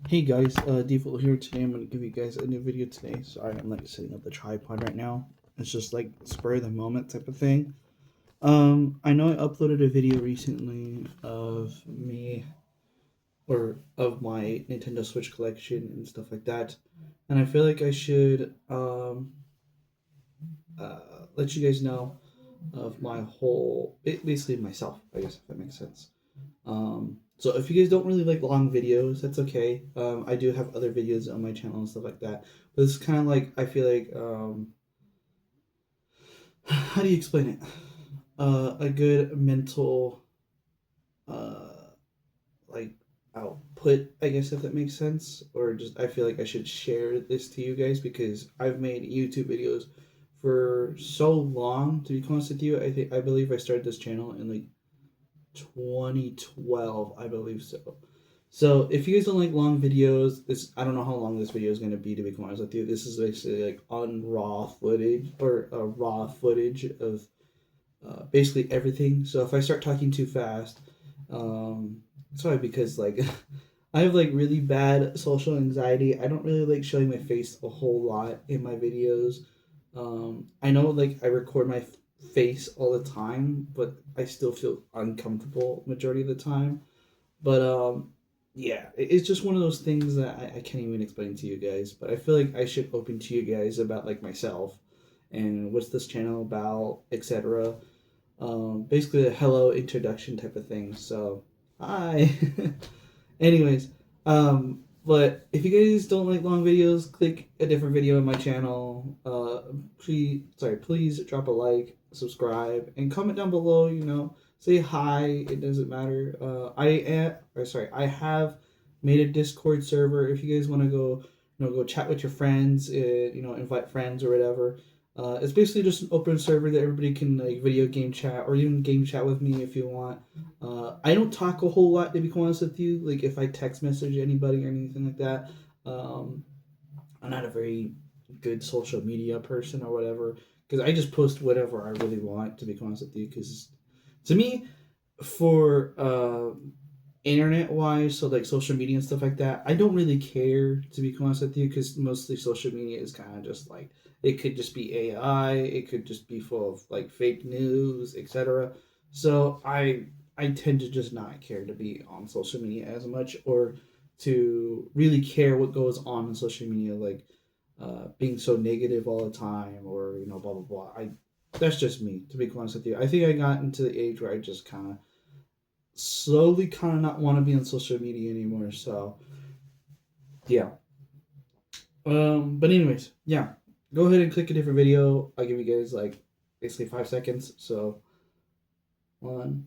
Hey guys, Default here. Today I'm going to give you guys a new video today. Sorry, I'm like setting up the tripod right now. It's just like spur of the moment type of thing. I know I uploaded a video recently of me or of my Nintendo Switch collection and stuff like that. And I feel like I should let you guys know of my whole, basically myself, I guess, if that makes sense. So if you guys don't really like long videos, that's okay. I do have other videos on my channel and stuff like that. But it's kind of like, I feel like, how do you explain it? A good mental, uh, like output, I guess, if that makes sense. Or just, I feel like I should share this to you guys because I've made YouTube videos for so long. To be honest with you, I believe I started this channel in like 2012, I believe so. So if you guys don't like long videos, this I don't know how long this video is gonna be, to be honest with you. This is basically like on raw footage or raw footage of basically everything. So if I start talking too fast, sorry, because like I have like really bad social anxiety. I don't really like showing my face a whole lot in my videos. I know like I record my face all the time, but I still feel uncomfortable majority of the time. But yeah, it's just one of those things that I can't even explain to you guys. But I feel like I should open to you guys about like myself and what's this channel about, etc. Basically a hello introduction type of thing. So hi. Anyways, but if you guys don't like long videos, click a different video on my channel. Please drop a like, subscribe, and comment down below. Say hi. It doesn't matter. I have made a Discord server. If you guys want to go, go chat with your friends. Invite friends or whatever. It's basically just an open server that everybody can like video game chat or even game chat with me if you want. I don't talk a whole lot, to be honest with you. Like if I text message anybody or anything like that, um, I'm not a very good social media person or whatever because I just post whatever I really want, to be honest with you. Because to me, for internet wise, so like social media and stuff like that, I don't really care, to be honest with you, because mostly social media is kind of just like it could just be AI, it could just be full of like fake news, etc. So I tend to just not care to be on social media as much or to really care what goes on in social media, like being so negative all the time or blah blah blah. I That's just me, to be honest with you. I think I got into the age where I just kind of slowly kind of not want to be on social media anymore. So yeah. But anyways, yeah. Go ahead and click a different video. I'll give you guys like basically 5 seconds. So 1,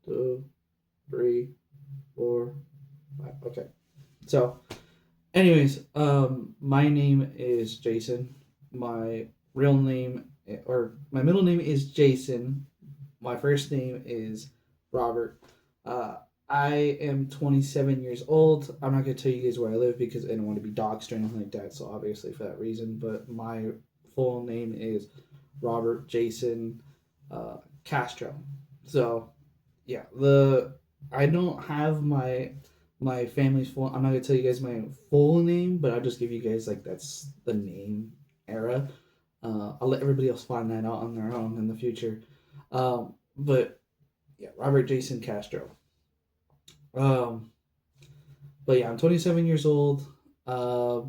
2, 3, 4, 5. Okay. So, anyways, my name is Jason. My real name or my middle name is Jason. My first name is Robert. Uh, I am 27 years old. I'm not gonna tell you guys where I live because I don't want to be doxxed or anything like that. So obviously for that reason, but my full name is Robert Jason Castro. So yeah, the I don't have my family's full. I'm not gonna tell you guys my full name, but I'll just give you guys like that's the name era. I'll let everybody else find that out on their own in the future. But yeah, Robert Jason Castro. Um, but yeah, I'm 27 years old. Uh,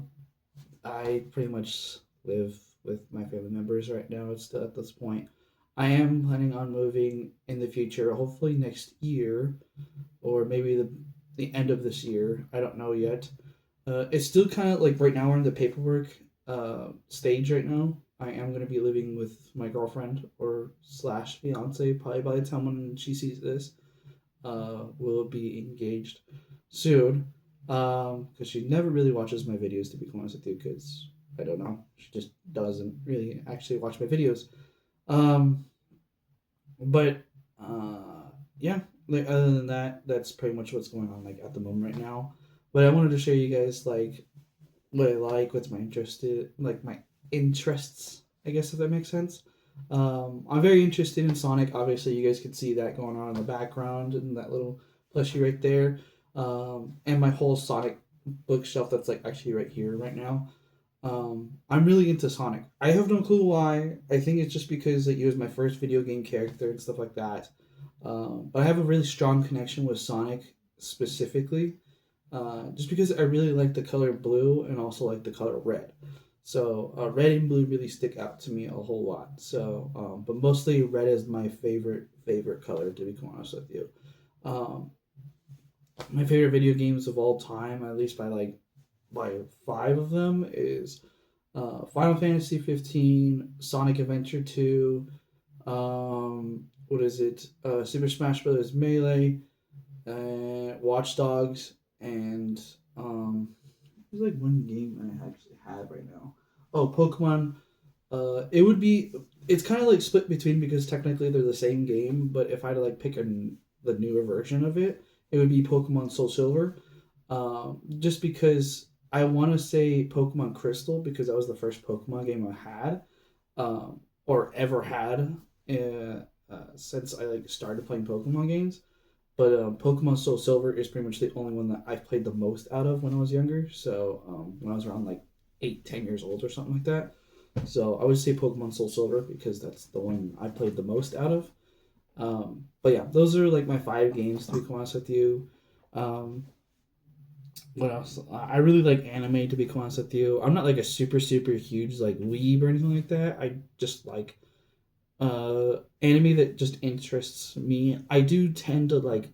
I pretty much live with my family members right now. It's still at this point. I am planning on moving in the future, hopefully next year, or maybe the end of this year. I don't know yet. It's still kind of like right now we're in the paperwork stage right now. I am going to be living with my girlfriend or slash fiance probably by the time when she sees this. Will be engaged soon. Because she never really watches my videos, to be honest with you, because I don't know, she just doesn't really actually watch my videos. Um, but yeah, like other than that, that's pretty much what's going on like at the moment right now. But I wanted to show you guys like what I like, what's my interested, like my interests, I guess if that makes sense. I'm very interested in Sonic. Obviously, you guys can see that going on in the background and that little plushie right there. And my whole Sonic bookshelf that's like actually right here right now. I'm really into Sonic. I have no clue why. I think it's just because like, he was my first video game character and stuff like that. But I have a really strong connection with Sonic specifically, just because I really like the color blue and also like the color red. So red and blue really stick out to me a whole lot. So, but mostly red is my favorite color to be honest with you. Um, my favorite video games of all time, at least by five of them, is Final Fantasy 15, Sonic Adventure 2, what is it? Super Smash Bros. Melee, Watch Dogs, and there's like one game I actually have right now. Oh, Pokemon. It would be. It's kind of like split between because technically they're the same game, but if I had to like pick the newer version of it, it would be Pokemon Soul Silver. Just because I want to say Pokemon Crystal because that was the first Pokemon game I had, or ever had, since I like started playing Pokemon games. But Pokemon Soul Silver is pretty much the only one that I've played the most out of when I was younger. So when I was around like 8, 10 years old or something like that. So I would say Pokemon Soul Silver because that's the one I played the most out of. But yeah, those are like my five games to be honest with you. Um, what else? I really like anime to be honest with you. I'm not like a super huge like weeb or anything like that. I just like anime that just interests me. I do tend to like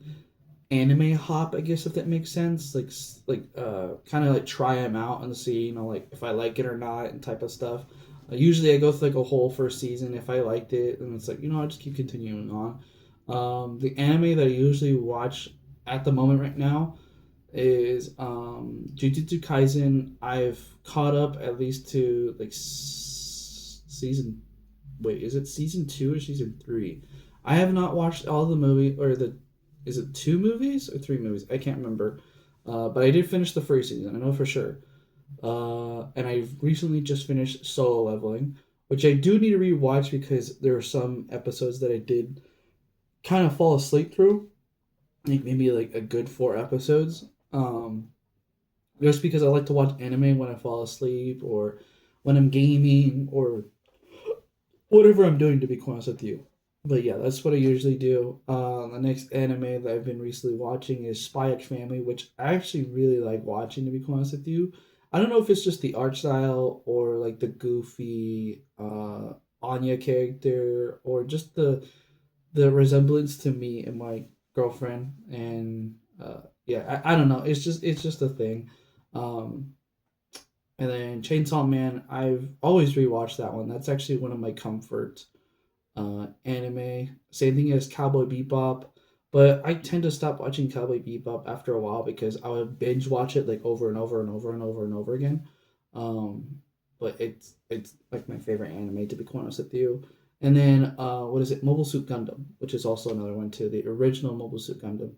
anime hop, I guess if that makes sense. Kind of like try them out and see, like if I like it or not and type of stuff. Usually I go through like a whole first season if I liked it, and it's like I just keep continuing on. The anime that I usually watch at the moment right now is Jujutsu Kaisen. I've caught up at least to like season. Wait, is it season 2 or season 3? I have not watched all the movie or the. Is it 2 movies or 3 movies? I can't remember. But I did finish the first season. I know for sure. And I've recently just finished Solo Leveling, which I do need to rewatch because there are some episodes that I did kind of fall asleep through. Like maybe like a good 4 episodes. Just because I like to watch anime when I fall asleep or when I'm gaming or whatever I'm doing, to be honest with you. But yeah, that's what I usually do. The next anime that I've been recently watching is Spy X Family, which I actually really like watching, to be honest with you. I don't know if it's just the art style or like the goofy Anya character or just the resemblance to me and my girlfriend and yeah, I don't know. It's just a thing. Um, and then Chainsaw Man, I've always rewatched that one. That's actually one of my comfort anime. Same thing as Cowboy Bebop, but I tend to stop watching Cowboy Bebop after a while because I would binge watch it like over and over and over and over and over again. Um, but it's like my favorite anime to be quite honest with you. And then what is it? Mobile Suit Gundam, which is also another one too. The original Mobile Suit Gundam.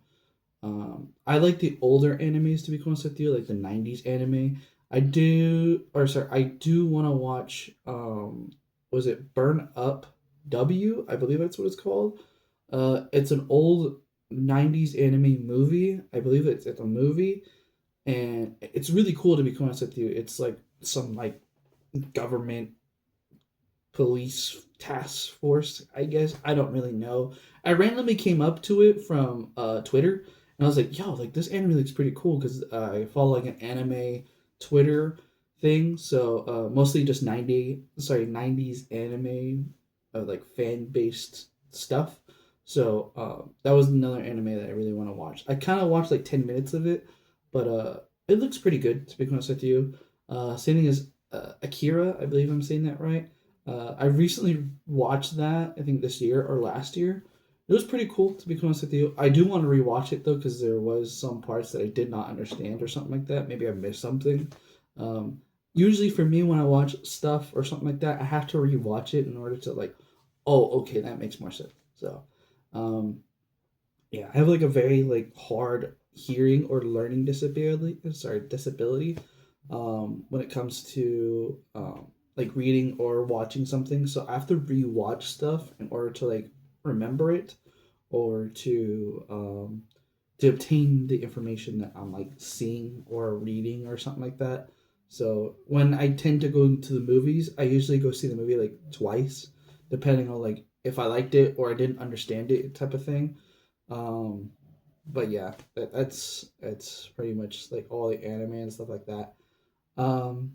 I like the older animes to be honest with you, like the '90s anime. I do want to watch. Was it Burn Up W? I believe that's what it's called. It's an old '90s anime movie. I believe it's a movie, and it's really cool to be honest with you. It's like some like government police task force, I guess. I don't really know. I randomly came up to it from Twitter, and I was like, "Yo, like this anime looks pretty cool," because I follow like an anime Twitter thing. So mostly just '90s anime, like fan based stuff. So that was another anime that I really want to watch. I kind of watched like 10 minutes of it, but it looks pretty good to be honest with you. Same thing as Akira, I believe I'm saying that right. I recently watched that, I think this year or last year. It was pretty cool, to be honest with you. I do want to rewatch it though, because there was some parts that I did not understand or something like that. Maybe I missed something. Um, Usually for me, when I watch stuff or something like that, I have to rewatch it in order to like, oh, okay, that makes more sense. So, um, yeah, I have like a very like hard hearing or learning disability when it comes to like reading or watching something. So I have to rewatch stuff in order to like remember it or to obtain the information that I'm like seeing or reading or something like that. So when I tend to go to the movies, I usually go see the movie like twice, depending on like if I liked it or I didn't understand it type of thing. Um, but yeah, that's pretty much like all the anime and stuff like that. Um,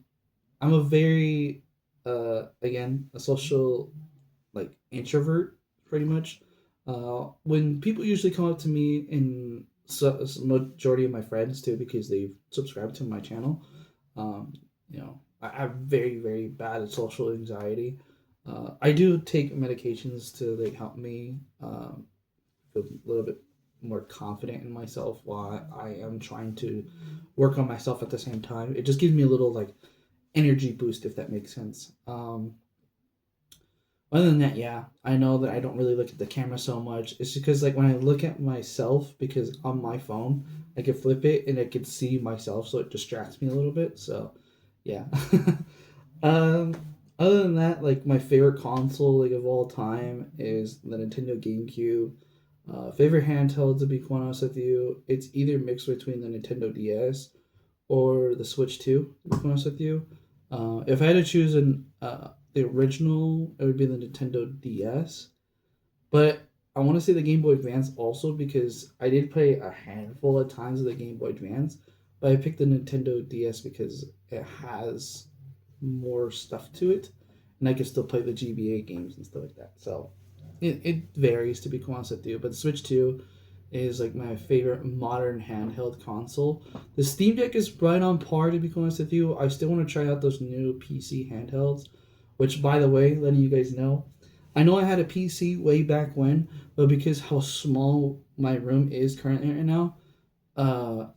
I'm a very again a social like introvert pretty much. When people usually come up to me, and majority of my friends too, because they've subscribed to my channel, um, I have very bad social anxiety. I do take medications to like help me feel a little bit more confident in myself while I am trying to work on myself at the same time. It just gives me a little like energy boost, if that makes sense. Other than that, yeah, I know that I don't really look at the camera so much. It's because like when I look at myself, because on my phone I can flip it and I can see myself, so it distracts me a little bit. So, yeah. um, Other than that, like my favorite console like of all time is the Nintendo GameCube. Favorite handheld, to be quite honest with you, it's either mixed between the Nintendo DS or the Switch 2, to be quite honest with you. If I had to choose the original, it would be the Nintendo DS. But I want to say the Game Boy Advance also, because I did play a handful of times of the Game Boy Advance, but I picked the Nintendo DS because it has more stuff to it, and I can still play the GBA games and stuff like that. So it varies, to be honest with you. But the Switch 2 is like my favorite modern handheld console. The Steam Deck is right on par, to be honest with you. I still want to try out those new PC handhelds, which, by the way, letting you guys I know I had a PC way back when, but because how small my room is currently right now,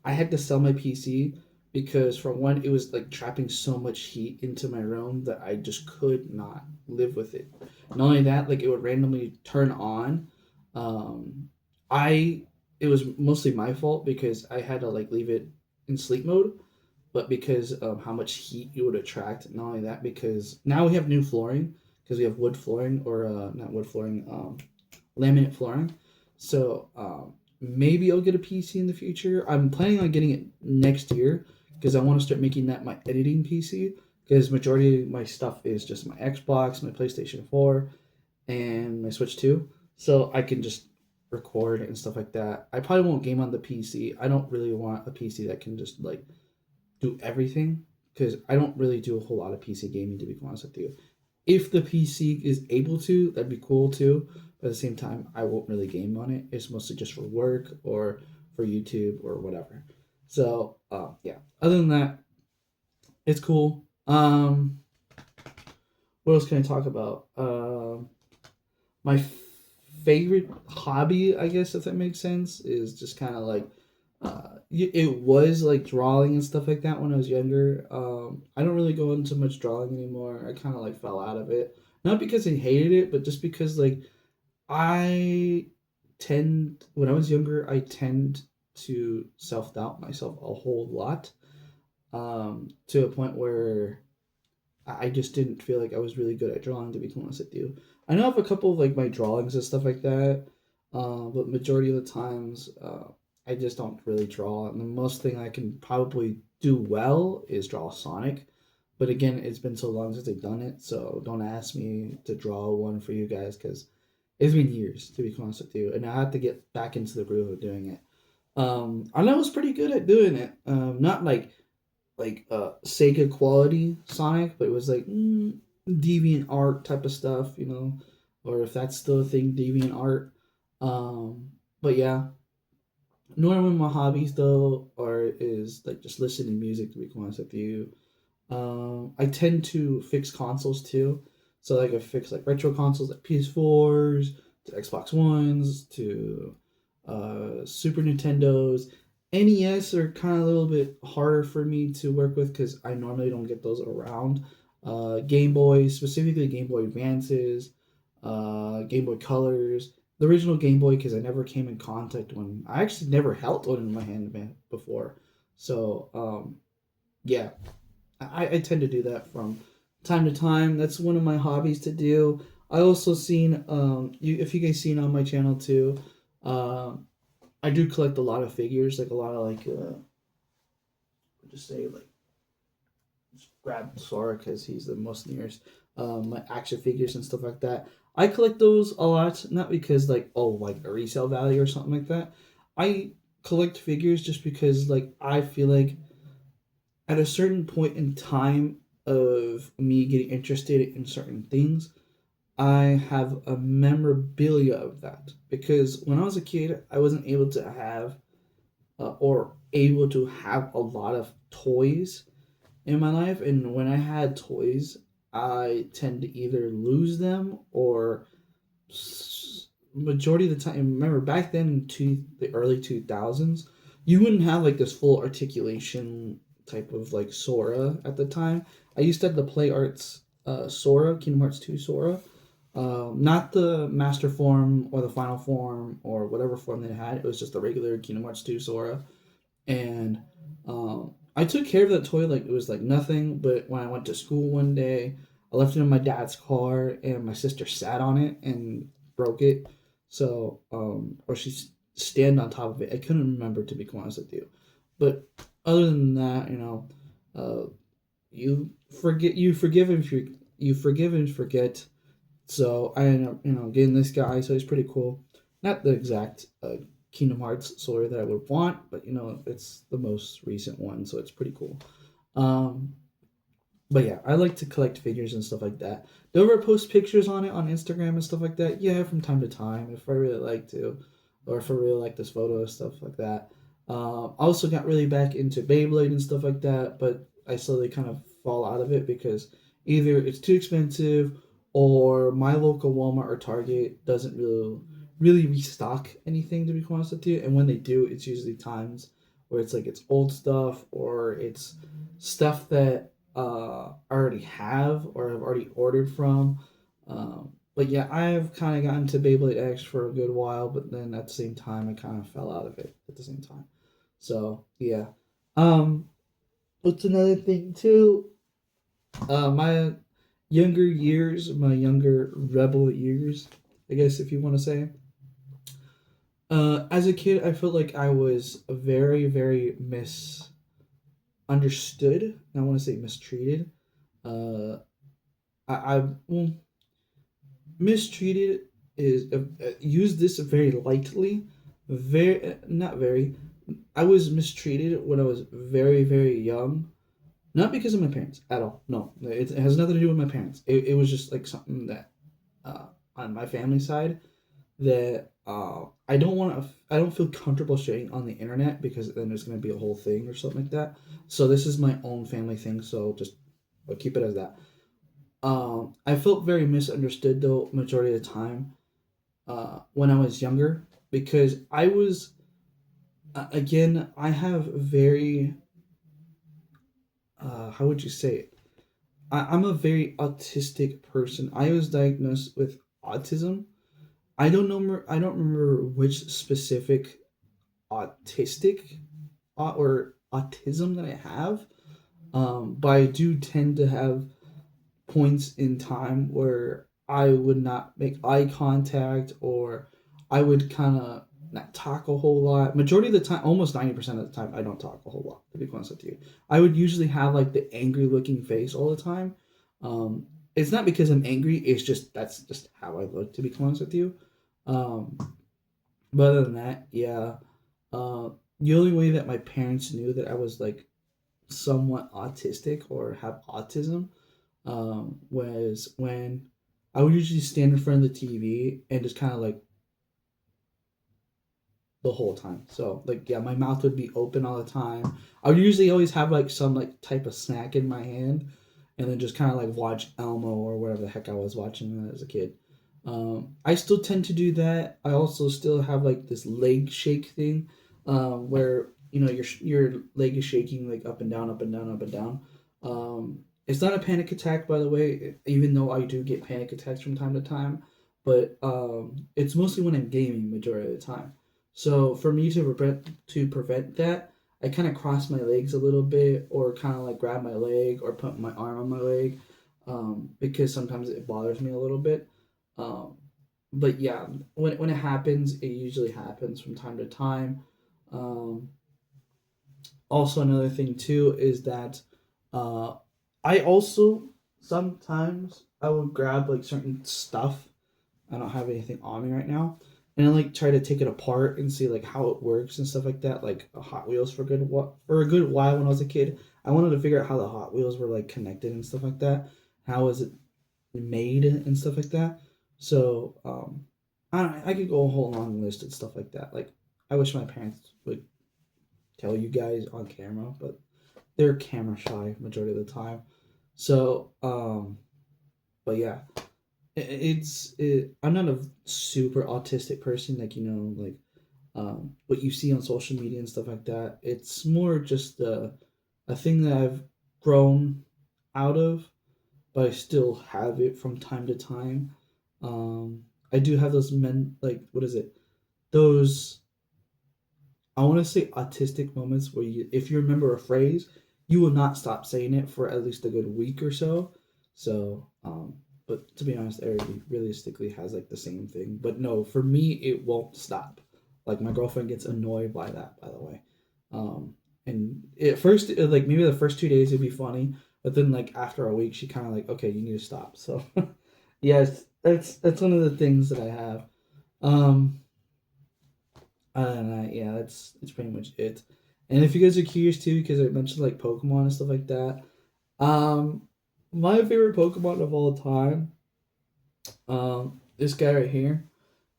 I had to sell my PC because for one, it was like trapping so much heat into my room that I just could not live with it. Not only that, like it would randomly turn on. Um, I It was mostly my fault because I had to like leave it in sleep mode, but because of how much heat it would attract. Not only that, because now we have new flooring because we have wood flooring, or not wood flooring, laminate flooring. So maybe I'll get a PC in the future. I'm planning on getting it next year because I want to start making that my editing PC. Because majority of my stuff is just my Xbox, my PlayStation 4, and my Switch 2. So I can just record and stuff like that. I probably won't game on the PC. I don't really want a PC that can just like do everything, because I don't really do a whole lot of PC gaming, to be honest with you. If the PC is able to, that'd be cool too. But at the same time, I won't really game on it. It's mostly just for work or for YouTube or whatever. So yeah. Other than that, it's cool. What else can I talk about? My favorite hobby, I guess, if that makes sense, is just kind of like it was like drawing and stuff like that when I was younger. I don't really go into much drawing anymore. I kind of like fell out of it, not because I hated it, but just because like I tend when I was younger, I tend to self doubt myself a whole lot, to a point where I just didn't feel like I was really good at drawing, to be honest with you. I know I have a couple of like my drawings and stuff like that, but majority of the times, I just don't really draw. And the most thing I can probably do well is draw Sonic. But again, it's been so long since I've done it, so don't ask me to draw one for you guys because it's been years, to be honest with you, and I have to get back into the groove of doing it. I know I was pretty good at doing it. Not like Sega quality Sonic, but it was like Deviant Art type of stuff, or if that's still a thing, Deviant Art. But yeah, normally my hobbies though are is like just listening to music, to be honest with you. I tend to fix consoles too, so like I fix like retro consoles like PS4s to Xbox Ones to Super Nintendos. NES are kind of a little bit harder for me to work with because I normally don't get those around. Game Boys, specifically Game Boy Advances, Game Boy Colors, the original Game Boy, because I never came in contact one. I actually never held one in my hand before. So, yeah, I tend to do that from time to time. That's one of my hobbies to do. I also seen, if you guys seen on my channel too, um, I do collect a lot of figures, like a lot of like just say like just grab Sora because he's the most nearest. My action figures and stuff like that. I collect those a lot, not because like oh like a resale value or something like that. I collect figures just because like I feel like at a certain point in time of me getting interested in certain things, I have a memorabilia of that because when I was a kid, I wasn't able to have or able to have a lot of toys in my life, and when I had toys, I tend to either lose them or majority of the time. Remember back then in the early 2000s, you wouldn't have like this full articulation type of like Sora at the time. I used to have the Play Arts Sora, Kingdom Hearts 2 Sora. Not the master form or the final form or whatever form they had. It was just the regular Kingdom Hearts 2 Sora. And I took care of that toy like it was like nothing. But when I went to school one day, I left it in my dad's car, and my sister sat on it and broke it. So, or she stand on top of it. I couldn't remember, to be quite honest with you. But other than that, you you forgive and you forgive and forget. So I ended up, getting this guy. So he's pretty cool. Not the exact Kingdom Hearts Sora that I would want, but it's the most recent one, so it's pretty cool. Um, but yeah, I like to collect figures and stuff like that. Do I ever post pictures on it on Instagram and stuff like that? Yeah, from time to time, if I really like to, or if I really like this photo and stuff like that. I also got really back into Beyblade and stuff like that, but I slowly kind of fall out of it because either it's too expensive or my local Walmart or Target doesn't really restock anything, to be honest with you. And when they do, it's usually times where it's like it's old stuff or it's stuff that I already have or have already ordered from. But yeah, I've kind of gotten to Beyblade X for a good while, but then at the same time, I kind of fell out of it at the same time. So yeah. Um, what's another thing too? My younger years, my younger rebel years, I guess if you want to say. As a kid, I felt like I was very, very misunderstood. I want to say mistreated. Uh, well, mistreated is use this very lightly. Very not very. I was mistreated when I was very, very young. Not because of my parents at all. No, it has nothing to do with my parents. It was just like something that on my family side that I don't want to. I don't feel comfortable sharing on the internet because then there's going to be a whole thing or something like that. So this is my own family thing. So just I'll keep it as that. I felt very misunderstood though majority of the time when I was younger because I was again I have very how would you say it? I'm a very autistic person. I was diagnosed with autism. I don't know. I don't remember which specific autistic or autism that I have. But I do tend to have points in time where I would not make eye contact or I would kind of not talk a whole lot. Majority of the time, almost 90% of the time, I don't talk a whole lot, to be honest with you. I would usually have like the angry looking face all the time. It's not because I'm angry, it's just that's just how I look, to be honest with you. Um, but other than that, yeah. The only way that my parents knew that I was like somewhat autistic or have autism was when I would usually stand in front of the TV and just kind of like the whole time. So like yeah, my mouth would be open all the time. I would usually always have like some like type of snack in my hand, and then just kind of like watch Elmo or whatever the heck I was watching as a kid. I still tend to do that. I also still have like this leg shake thing, where your leg is shaking like up and down, up and down, up and down. It's not a panic attack, by the way, even though I do get panic attacks from time to time. But it's mostly when I'm gaming majority of the time. So for me to prevent that, I kind of cross my legs a little bit, or kind of like grab my leg, or put my arm on my leg, because sometimes it bothers me a little bit. Um, but yeah, when it happens, it usually happens from time to time. Um, Also, another thing too is that uh, I also sometimes I will grab like certain stuff. I don't have anything on me right now, and I like try to take it apart and see like how it works and stuff like that. Like Hot Wheels for a good while when I was a kid, I wanted to figure out how the Hot Wheels were like connected and stuff like that. How is it made and stuff like that. So I could go a whole long list and stuff like that. Like I wish my parents would tell you guys on camera, but they're camera shy majority of the time. So, but yeah, I'm not a super autistic person, like like what you see on social media and stuff like that. It's more just a thing that I've grown out of, but I still have it from time to time. Um, I do have those like what is it? Those I want to say autistic moments where if you remember a phrase, you will not stop saying it for at least a good week or so. So, but to be honest, everybody realistically has like the same thing. But no, for me, it won't stop. Like my girlfriend gets annoyed by that, by the way. And at first, like maybe the first 2 days it'd be funny, but then like after a week, she kind of like, okay, you need to stop. So, yes, that's one of the things that I have. Um, Other than that, yeah, that's pretty much it. And if you guys are curious too, because I mentioned like Pokemon and stuff like that, um, my favorite Pokemon of all time, this guy right here,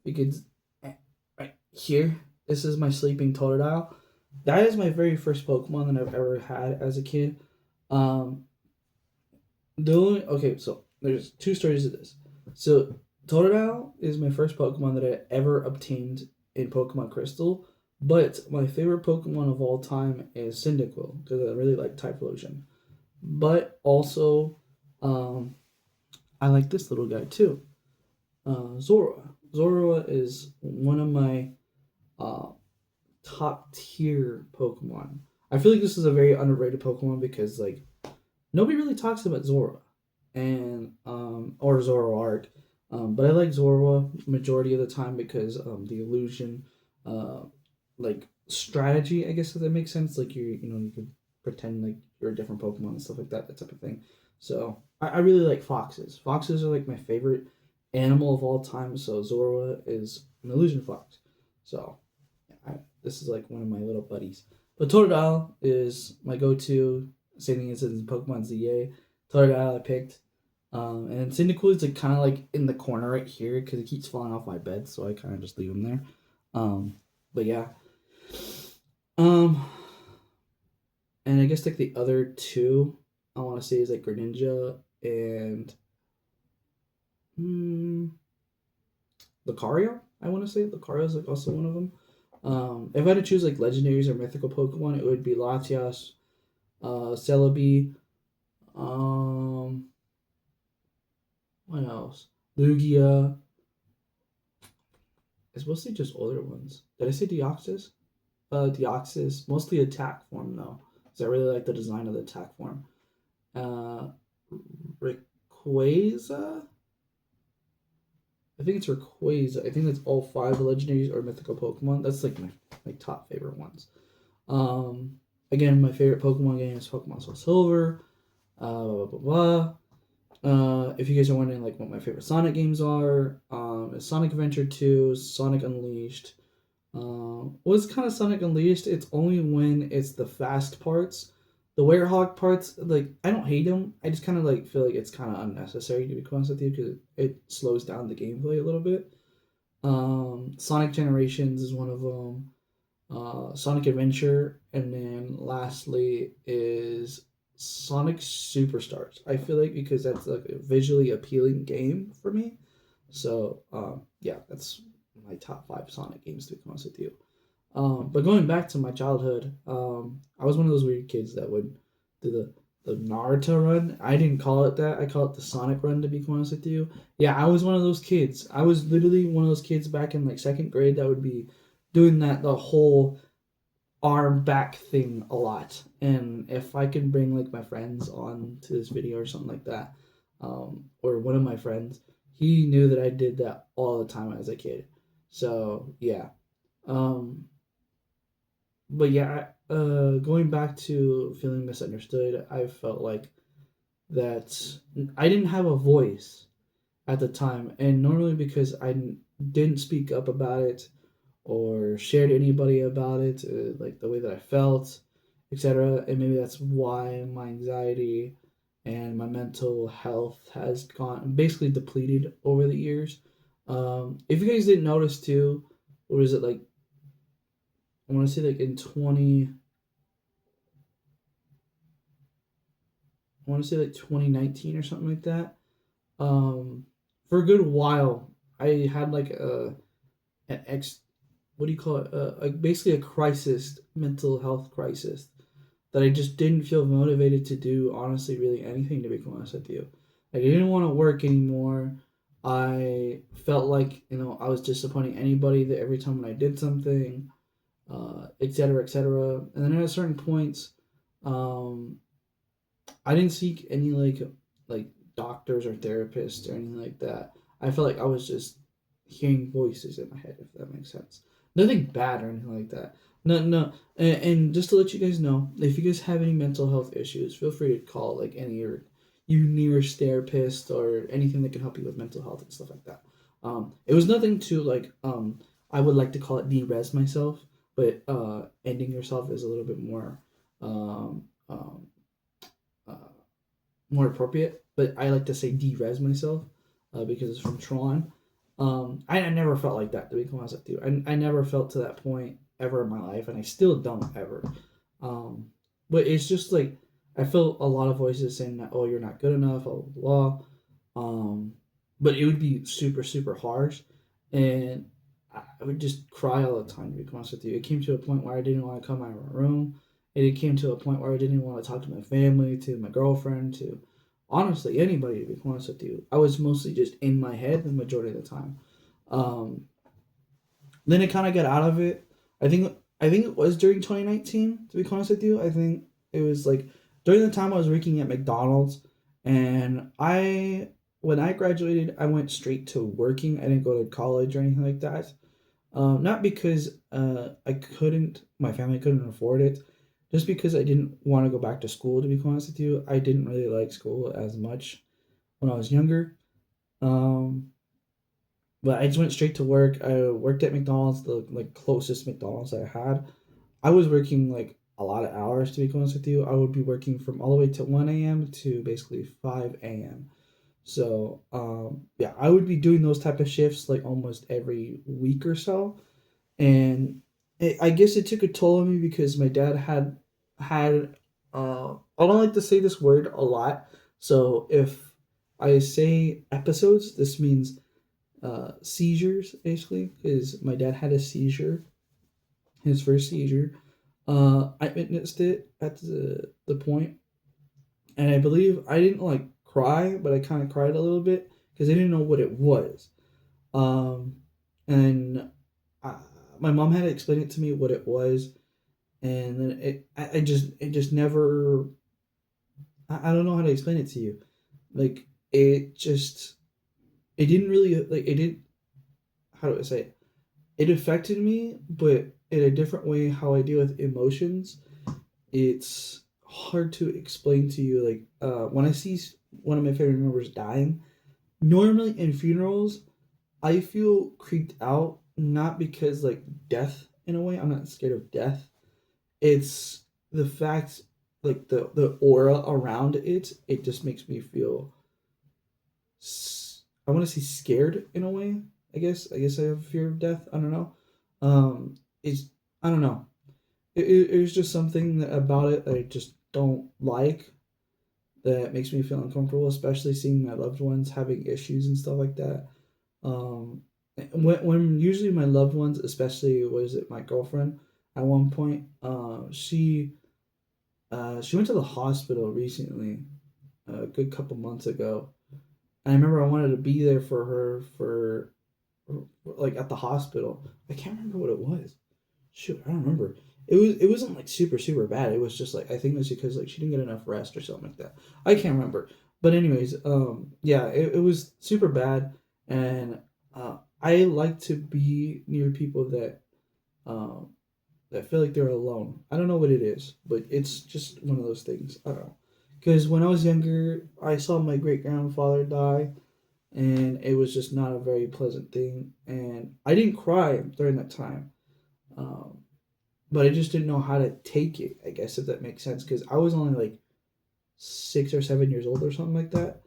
you could right here. This is my sleeping Totodile. That is my very first Pokemon that I've ever had as a kid. Um, okay, so there's two stories of this. So Totodile is my first Pokemon that I ever obtained in Pokemon Crystal, but my favorite Pokemon of all time is Cyndaquil because I really like Typhlosion. But also, um, I like this little guy too, Zorua. Zorua is one of my uh, top tier Pokemon. I feel like this is a very underrated Pokemon because like nobody really talks about Zora and or Zoroark. But I like Zorua majority of the time because the illusion, uh, like strategy, I guess if that makes sense. Like you could pretend like you're a different Pokemon and stuff like that, that type of thing. So I really like foxes. Foxes are like my favorite animal of all time. So Zorua is an illusion fox. So I, this is like one of my little buddies. But Totodile is my go-to. Same thing as in Pokemon ZA. Totodile I picked. And Cyndaquil is like kind of like in the corner right here because it keeps falling off my bed, so I kind of just leave him there. But yeah. Um, and I guess like the other two I want to say is like Greninja and hmm, Lucario. I want to say Lucario is like also one of them. If I had to choose like legendaries or mythical Pokemon, it would be Latias, Celebi, um, what else? Lugia. It's mostly just older ones. Did I say Deoxys? Deoxys, mostly attack form though, because I really like the design of the attack form. Uh, Rayquaza. I think it's Rayquaza. I think that's all five legendaries or mythical Pokemon. That's like my top favorite ones. Um, Again, my favorite Pokemon game is Pokemon Soul Silver. Blah, blah, blah, blah. If you guys are wondering like what my favorite Sonic games are, it's Sonic Adventure 2, Sonic Unleashed. What's kind of Sonic Unleashed? It's only when it's the fast parts. The Werehog parts, like I don't hate them. I just kind of like feel like it's kind of unnecessary to be honest with you because it slows down the gameplay a little bit. Sonic Generations is one of them. Sonic Adventure, and then lastly is Sonic Superstars. I feel like because that's like a visually appealing game for me. So yeah, that's my top five Sonic games to be honest with you. But going back to my childhood, I was one of those weird kids that would do the Naruto run. I didn't call it that. I call it the Sonic run to be honest with you. Yeah, I was one of those kids. I was literally one of those kids back in like second grade that would be doing that the whole arm back thing a lot. And if I can bring like my friends on to this video or something like that, or one of my friends, he knew that I did that all the time as a kid. So yeah. Um, but yeah, going back to feeling misunderstood, I felt like that I didn't have a voice at the time, and normally because I didn't speak up about it or share to anybody about it, like the way that I felt, etc. And maybe that's why my anxiety and my mental health has gone basically depleted over the years. If you guys didn't notice too, what is it like? I want to say like in 20, I want to say like 2019 or something like that. Um, for a good while, I had like an what do you call it? Basically a crisis, mental health crisis, that I just didn't feel motivated to do honestly really anything, to be honest with you. Like I didn't want to work anymore. I felt like, I was disappointing anybody that every time when I did something, et cetera, et cetera. And then at a certain points, um, I didn't seek any like doctors or therapists or anything like that. I felt like I was just hearing voices in my head, if that makes sense. Nothing bad or anything like that. No, no. And just to let you guys know, if you guys have any mental health issues, feel free to call like any your nearest therapist or anything that can help you with mental health and stuff like that. It was nothing to like I would like to call it de-res myself, but ending yourself is a little bit um, um, uh, more appropriate. But I like to say de-res myself because it's from Tron. I never felt like that, to be honest with you. I never felt to that point ever in my life, and I still don't ever. Um, but it's just like I felt a lot of voices saying that, oh, you're not good enough, blah blah blah. But it would be super super harsh, and I would just cry all the time. To be honest with you, it came to a point where I didn't want to come out of my room. And it came to a point where I didn't want to talk to my family, to my girlfriend, to honestly anybody. To be honest with you, I was mostly just in my head the majority of the time. Um, then I kind of got out of it. I think it was during 2019. To be honest with you, I think it was like during the time I was working at McDonald's, and when I graduated, I went straight to working. I didn't go to college or anything like that. Not because my family couldn't afford it, just because I didn't want to go back to school. To be honest with you, I didn't really like school as much when I was younger. Um, but I just went straight to work. I worked at McDonald's, the like closest McDonald's I had. I was working like a lot of hours, to be honest with you. I would be working from all the way to 1 a.m. to basically 5 a.m. So yeah, I would be doing those type of shifts like almost every week or so, and I guess it took a toll on me because my dad had I don't like to say this word a lot, so if I say episodes, this means seizures basically, because my dad had a seizure, his first seizure. I witnessed it at the point, and I believe I didn't like cry, but I kind of cried a little bit because I didn't know what it was. Um, and I, my mom had to explain it to me what it was, and then it just never. I don't know how to explain it to you. Like it didn't really like it didn't. How do I say it? It affected me, but in a different way. How I deal with emotions, it's hard to explain to you. Like when I see one of my family members dying, normally in funerals, I feel creeped out, not because like death in a way. I'm not scared of death. It's the fact, like the aura around it. It just makes me feel. I want to say scared in a way. I guess I have a fear of death. I don't know. It's I don't know. It was just something about it that I just don't like. That makes me feel uncomfortable, especially seeing my loved ones having issues and stuff like that. Um, when usually my loved ones, especially was it my girlfriend, at one point, she went to the hospital recently, a good couple months ago. And I remember I wanted to be there for her like at the hospital. I can't remember what it was. Shoot, I don't remember. It wasn't like super super bad. It was just like I think it was because like she didn't get enough rest or something like that. I can't remember. But anyways, yeah, it was super bad. And I like to be near people um, that feel like they're alone. I don't know what it is, but it's just one of those things. I don't know. Because when I was younger, I saw my great grandfather die, and it was just not a very pleasant thing. And I didn't cry during that time, um, but I just didn't know how to take it. I guess if that makes sense, because I was only like 6 or 7 years old or something like that,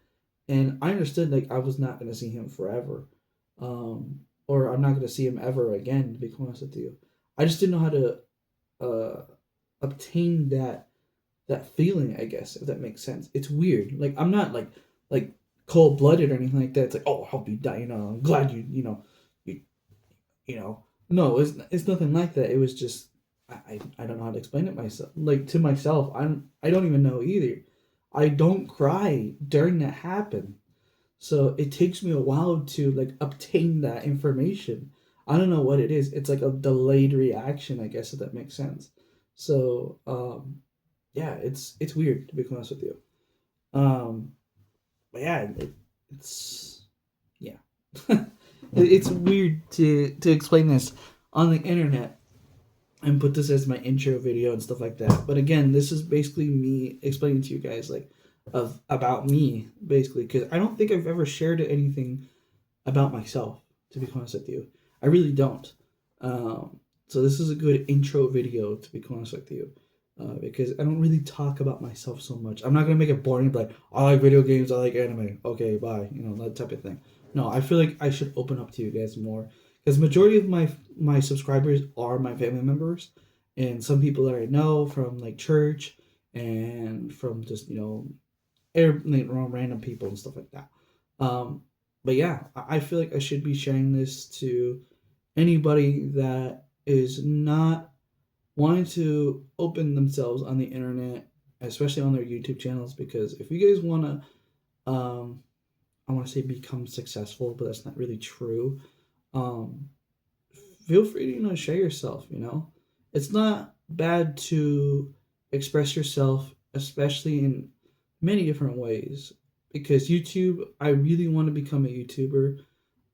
and I understood like I was not gonna see him forever, or I'm not gonna see him ever again. To be honest with you, I just didn't know how to uh, obtain that feeling. I guess if that makes sense. It's weird. Like I'm not like cold blooded or anything like that. It's like, oh, I hope you die. I'm glad you you know. No, it's nothing like that. It was just I don't know how to explain it myself. Like to myself, I don't even know either. I don't cry during that happen. So it takes me a while to like obtain that information. I don't know what it is. It's like a delayed reaction, I guess, if that makes sense. So yeah, it's weird to be honest with you. Um, but yeah, it's yeah, it's weird to explain this on the internet and put this as my intro video and stuff like that. But again, this is basically me explaining to you guys like of about me basically because I don't think I've ever shared anything about myself, to be honest with you. I really don't. So this is a good intro video, to be honest with you, because I don't really talk about myself so much. I'm not gonna make it boring, but like I like video games, I like anime. Okay, bye. That type of thing. No, I feel like I should open up to you guys more because majority of my subscribers are my family members, and some people that I know from like church and from just random people and stuff like that. Um, but yeah, I feel like I should be sharing this to anybody that is not wanting to open themselves on the internet, especially on their YouTube channels. Because if you guys want to, I want to say become successful, but that's not really true. Um, Feel free to share yourself. It's not bad to express yourself, especially in many different ways. Because YouTube, I really want to become a YouTuber.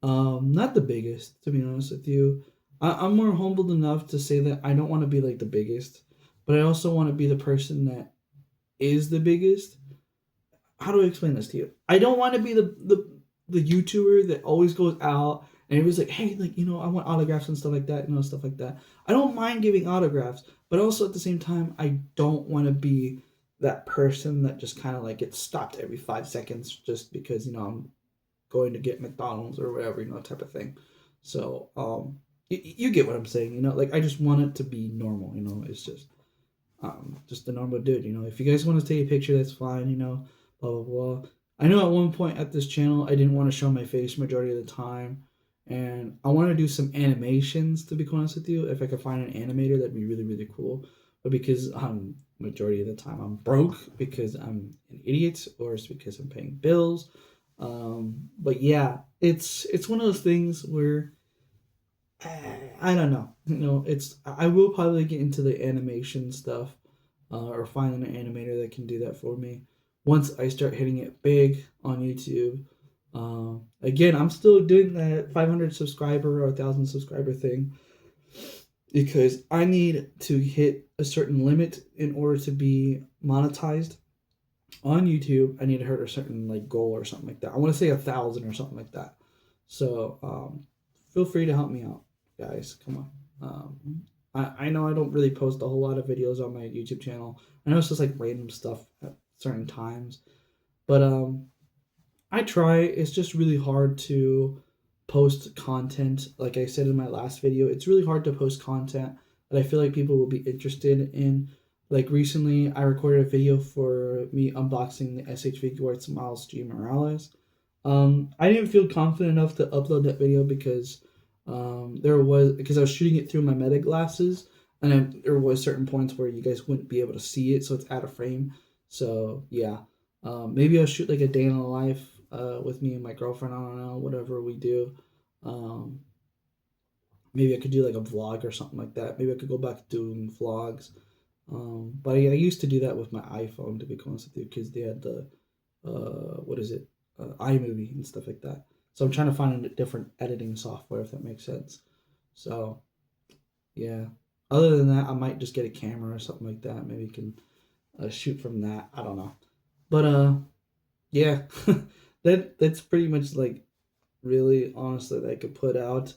Not the biggest, to be honest with you. I'm more humbled enough to say that I don't want to be like the biggest, but I also want to be the person that is the biggest. How do I explain this to you? I don't want to be the YouTuber that always goes out and it was like, hey, like I want autographs and stuff like that, stuff like that. I don't mind giving autographs, but also at the same time, I don't want to be that person that just kind of like gets stopped every 5 seconds just because I'm going to get McDonald's or whatever, type of thing. So you get what I'm saying, like I just want it to be normal, it's just a normal dude. If you guys want to take a picture, that's fine. Blah blah blah. I know at one point at this channel, I didn't want to show my face majority of the time, and I want to do some animations. To be honest with you, if I could find an animator, that'd be really really cool. But because majority of the time I'm broke because I'm an idiot, or it's because I'm paying bills. But yeah, it's one of those things where I don't know. It's I will probably get into the animation stuff, or find an animator that can do that for me once I start hitting it big on YouTube. Again, I'm still doing that 500 subscriber or 1,000 subscriber thing because I need to hit a certain limit in order to be monetized on YouTube. I need to hit a certain like goal or something like that. I want to say 1,000 or something like that. So feel free to help me out, guys. Come on. I know I don't really post a whole lot of videos on my YouTube channel. I know it's just like random stuff at certain times, but I try. It's just really hard to post content. Like I said in my last video, it's really hard to post content that I feel like people will be interested in. Like recently, I recorded a video for me unboxing the SH Figuarts Miles G Morales. I didn't feel confident enough to upload that video because because I was shooting it through my meta glasses, and there was certain points where you guys wouldn't be able to see it, so it's out of frame. So yeah, maybe I'll shoot like a day in the life with me and my girlfriend. I don't know, whatever we do. Um, Maybe I could do like a vlog or something like that. Maybe I could go back to doing vlogs. But I used to do that with my iPhone, to be honest with you, because they had the what is it, iMovie and stuff like that. So I'm trying to find a different editing software, if that makes sense. So yeah. Other than that, I might just get a camera or something like that. Maybe you can shoot from that. I don't know. But yeah, that's pretty much like really honestly that I could put out.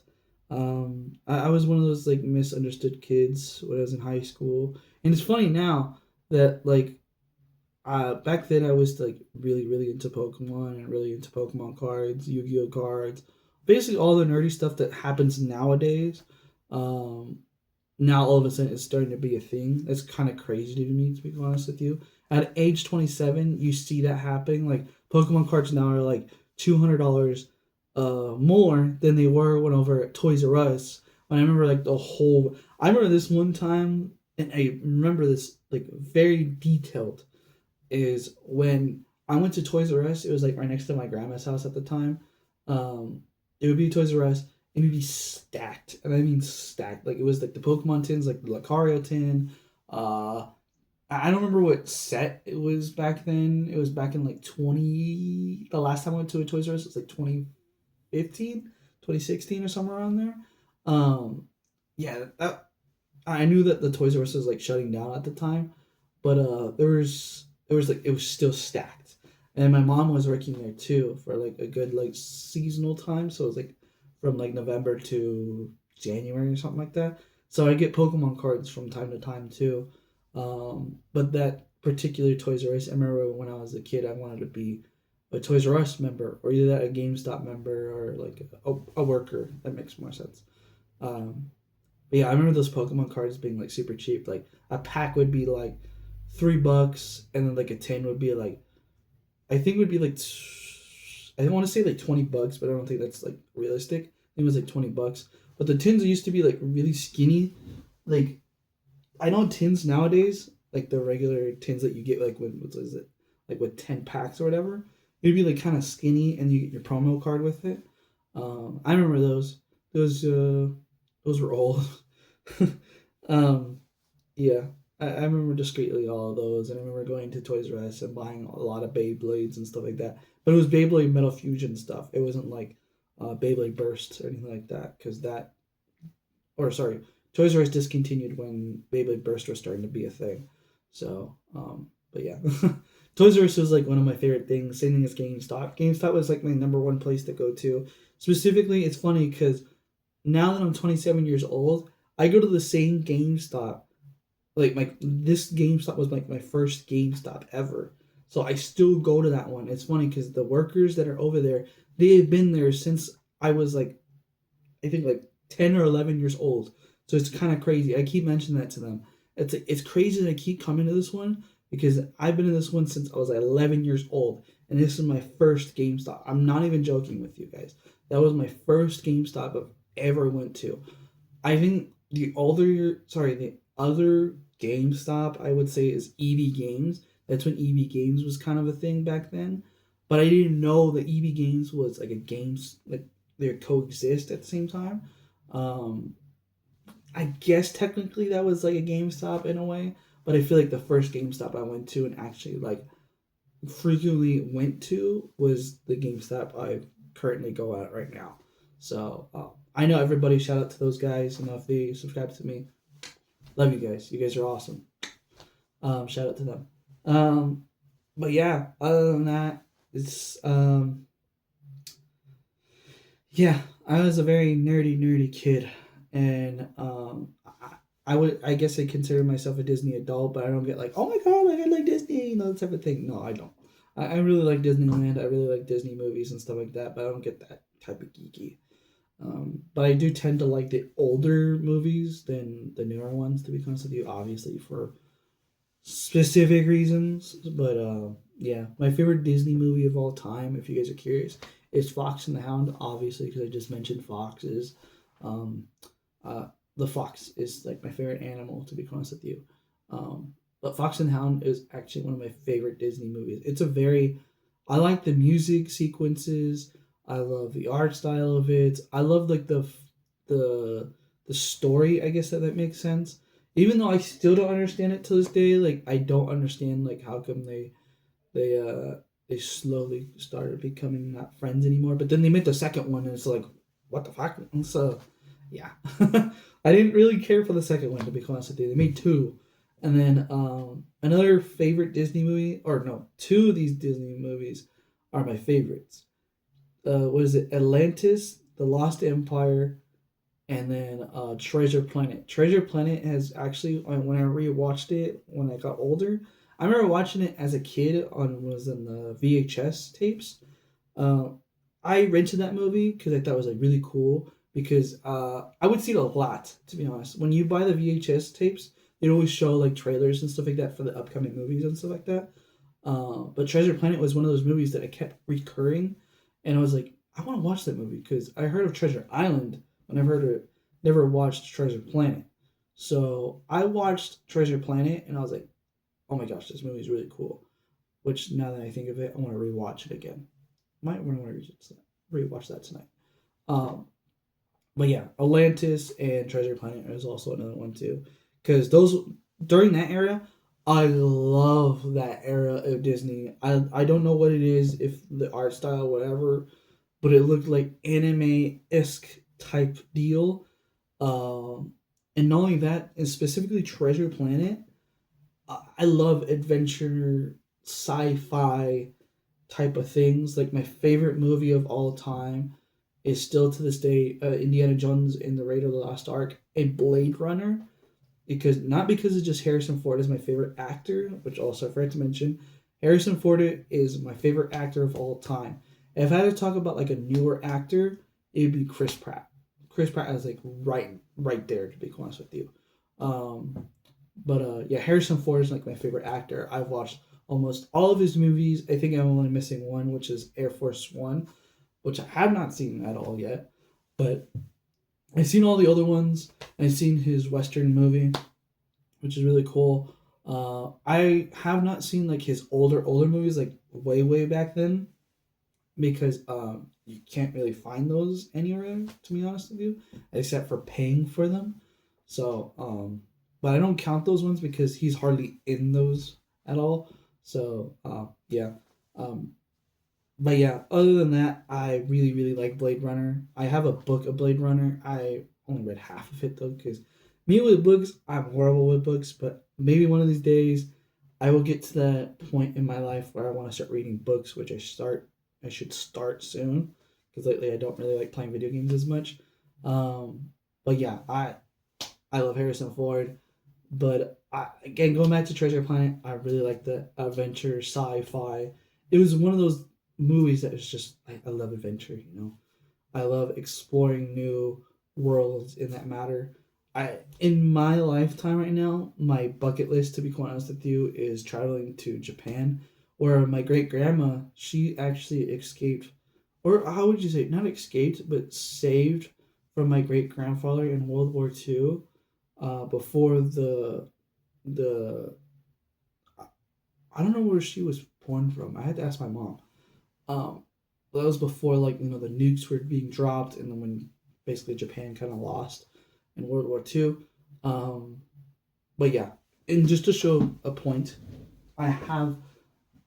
I was one of those like misunderstood kids when I was in high school, and it's funny now that like back then I was like really into Pokemon and really into Pokemon cards, Yu-Gi-Oh cards, basically all the nerdy stuff that happens nowadays. Um, Now all of a sudden it's starting to be a thing. That's kind of crazy to me, to be honest with you. At age 27, you see that happening. Like Pokemon cards now are like $200 more than they were when over at Toys R Us. When I remember like the whole, I remember this one time, and I remember this like very detailed. Is when I went to Toys R Us. It was like right next to my grandma's house at the time. It would be Toys R Us. It would be stacked, and I mean stacked. Like it was like the Pokemon tins, like the Lucario tin. I don't remember what set it was back then. It was back in like 20. The last time I went to a Toys R Us was like 2015, 2016, or somewhere around there. Um, yeah, I knew that the Toys R Us was like shutting down at the time, but there was like it was still stacked, and my mom was working there too for like a good like seasonal time, so it was like from like November to January or something like that. So I get Pokemon cards from time to time too, but that particular Toys R Us, I remember when I was a kid, I wanted to be a Toys R Us member or either that a GameStop member or like a worker. That makes more sense. Um, but yeah, I remember those Pokemon cards being like super cheap. Like a pack would be like $3, and then like a tin would be like I think would be like I don't want to say like $20, but I don't think that's like realistic. I think it was like $20. But the tins used to be like really skinny. Like I know tins nowadays, like the regular tins that you get like what is it? Like with 10 packs or whatever. It'd be like kind of skinny and you get your promo card with it. I remember those. Those were old. um, yeah, I remember discreetly all of those, and I remember going to Toys R Us and buying a lot of Beyblades and stuff like that. But it was Beyblade Metal Fusion stuff. It wasn't like Beyblade Burst or anything like that, because that, or sorry, Toys R Us discontinued when Beyblade Burst was starting to be a thing. So, but yeah, Toys R Us was like one of my favorite things. Same thing as GameStop. GameStop was like my number one place to go to. Specifically, it's funny because now that I'm 27 years old, I go to the same GameStop. Like my this GameStop was like my first GameStop ever. So I still go to that one. It's funny because the workers that are over there, they have been there since I was like I think like 10 or 11 years old. So it's kind of crazy. I keep mentioning that to them. It's crazy that I keep coming to this one because I've been in this one since I was like 11 years old, and this is my first GameStop. I'm not even joking with you guys. That was my first GameStop I've ever went to. I think the other GameStop I would say is EB Games. That's when EB Games was kind of a thing back then. But I didn't know that EB Games was like a games like they coexist at the same time. Um, I guess technically that was like a GameStop in a way, but I feel like the first GameStop I went to and actually like frequently went to was the GameStop I currently go at right now. So I know everybody. Shout out to those guys. You know if they subscribe to me, love you guys. You guys are awesome. Shout out to them. Um, but yeah, other than that, it's yeah. I was a very nerdy kid, and I guess I consider myself a Disney adult, but I don't get like, oh my god, like I like Disney, you know, that type of thing. No, I don't. I really like Disneyland. I really like Disney movies and stuff like that, but I don't get that type of geeky. But I do tend to like the older movies than the newer ones, to be honest with you, obviously for specific reasons. But yeah, my favorite Disney movie of all time, if you guys are curious, is Fox and the Hound, obviously, because I just mentioned foxes. Um, uh, the fox is like my favorite animal, to be honest with you. But Fox and the Hound is actually one of my favorite Disney movies. I like the music sequences. I love the art style of it. I love like the the story. I guess that makes sense. Even though I still don't understand it to this day, like I don't understand like how come they they slowly started becoming not friends anymore. But then they made the second one, and it's like, what the fuck? And so, yeah, I didn't really care for the second one, to be honest with you. They made two, and then another favorite Disney movie, or no, two of these Disney movies are my favorites. What is it? Atlantis, The Lost Empire, and then Treasure Planet. Treasure Planet has actually, when I rewatched it when I got older, I remember watching it as a kid on was in the VHS tapes. Uh, I rented that movie because I thought it was like really cool because I would see it a lot, to be honest. When you buy the VHS tapes, they always show like trailers and stuff like that for the upcoming movies and stuff like that. But Treasure Planet was one of those movies that I kept recurring, and I was like, I want to watch that movie because I heard of Treasure Island, but never watched Treasure Planet. So I watched Treasure Planet, and I was like, oh my gosh, this movie is really cool. Which now that I think of it, I want to rewatch it again. Might want to rewatch that tonight. Um, but yeah, Atlantis and Treasure Planet is also another one too, because those during that era, I love that era of Disney. I don't know what it is, if the art style, whatever, but it looked like anime esque type deal. And not only that, and specifically Treasure Planet, I love adventure, sci-fi type of things. Like my favorite movie of all time is still to this day Indiana Jones and the Raiders of the Lost Ark and Blade Runner. Because not because it's just Harrison Ford is my favorite actor, which also I forgot to mention, Harrison Ford is my favorite actor of all time. If I had to talk about like a newer actor, it would be Chris Pratt. Chris Pratt is like right there, to be honest with you. But yeah, Harrison Ford is like my favorite actor. I've watched almost all of his movies. I think I'm only missing one, which is Air Force One, which I have not seen at all yet. But I've seen all the other ones. I've seen his Western movie, which is really cool. I have not seen like his older movies, like way back then, because you can't really find those anywhere, to be honest with you, except for paying for them. So but I don't count those ones because he's hardly in those at all. So yeah. Um, but yeah, other than that, I really like Blade Runner. I have a book of Blade Runner. I only read half of it though, because me with books, I'm horrible with books. But maybe one of these days, I will get to that point in my life where I want to start reading books, which I should start soon, because lately I don't really like playing video games as much. But yeah, I love Harrison Ford. But again, going back to Treasure Planet, I really like the adventure sci-fi. It was one of those movies that is just I love adventure. I love exploring new worlds in that matter. I in my lifetime right now, my bucket list, to be quite honest with you, is traveling to Japan, where my great grandma, she actually escaped, or how would you say, not escaped, but saved from my great grandfather in World War II, before the I don't know where she was born from. I had to ask my mom. Um, that was before, like, the nukes were being dropped, and then when basically Japan kind of lost in World War II. Um, but yeah, and just to show a point, I have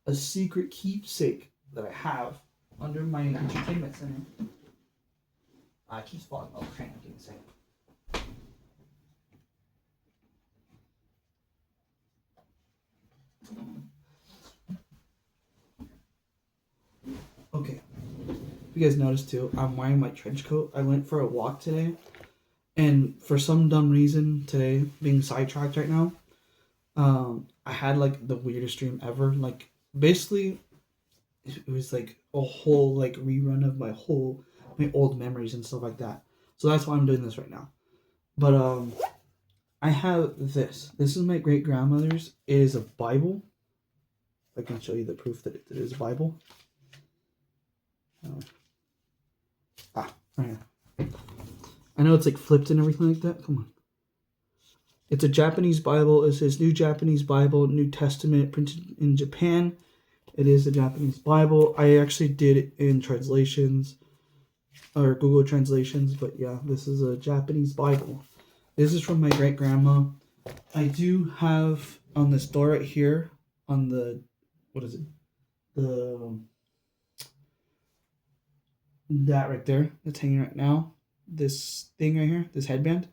a secret keepsake that I have under my entertainment center. It keeps falling. Oh, hang on, give me a second. Okay. You guys noticed too, I'm wearing my trench coat. I went for a walk today, and for some dumb reason today, being sidetracked right now, I had like the weirdest dream ever. Like basically, it was like a whole like rerun of my old memories and stuff like that. So that's why I'm doing this right now. But I have this. This is my great grandmother's. It is a Bible. I can show you the proof that it is a Bible. Right here. I know it's like flipped and everything like that. Come on. It's a Japanese Bible. It says New Japanese Bible, New Testament, printed in Japan. It is a Japanese Bible. I actually did it in translations or Google translations, but yeah, this is a Japanese Bible. This is from my great grandma. I do have on this door right here, on the, what is it? the that right there that's hanging right now, this thing right here, this headband,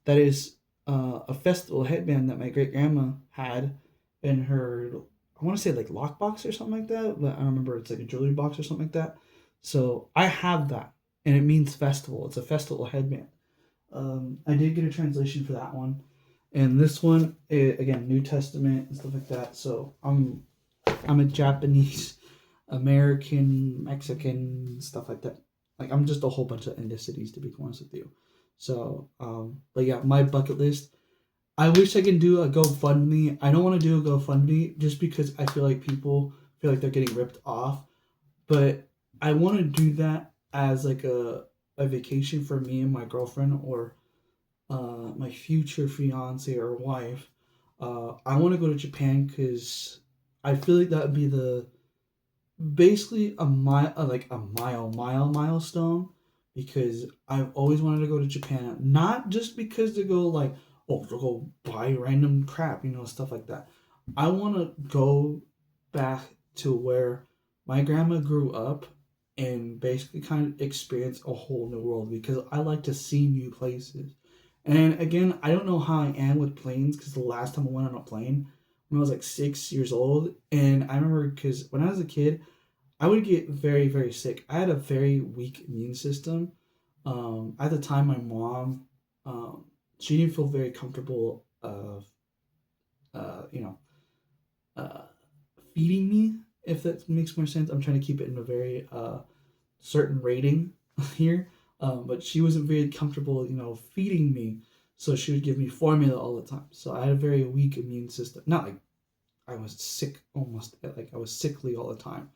that is a festival headband that my great grandma had in her. I want to say like lockbox or something like that, but I don't remember. It's like a jewelry box or something like that. So I have that, and it means festival. It's a festival headband. I did get a translation for that one, and this one again, New Testament and stuff like that. So I'm a Japanese, American, Mexican, stuff like that. Like I'm just a whole bunch of ethnicities to be honest with you. So, but yeah, my bucket list. I wish I can do a GoFundMe. I don't want to do a GoFundMe just because I feel like people feel like they're getting ripped off. But I want to do that as like a vacation for me and my girlfriend or my future fiance or wife. I want to go to Japan because I feel like that would be the basically a mile, like a milestone, because I've always wanted to go to Japan, not just because to go like, oh, to go buy random crap, stuff like that. I want to go back to where my grandma grew up and basically kind of experience a whole new world because I like to see new places. And again, I don't know how I am with planes because the last time I went on a plane when I was like 6 years old, and I remember because when I was a kid, I would get very, very sick. I had a very weak immune system. At the time, my mom, she didn't feel very comfortable of, uh, you know, uh, feeding me. If that makes more sense, I'm trying to keep it in a very certain rating here. But she wasn't very comfortable, feeding me. So she would give me formula all the time. So I had a very weak immune system. Not like I was sick almost, like I was sickly all the time.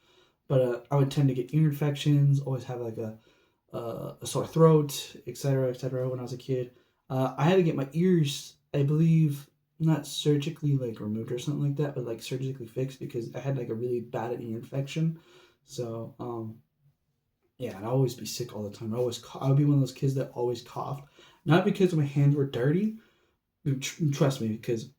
But I would tend to get ear infections, always have like a sore throat, etc., when I was a kid. I had to get my ears, I believe, not surgically like removed or something like that, but like surgically fixed because I had like a really bad ear infection. So, yeah, and I'd always be sick all the time. I would be one of those kids that always coughed. Not because my hands were dirty, trust me, because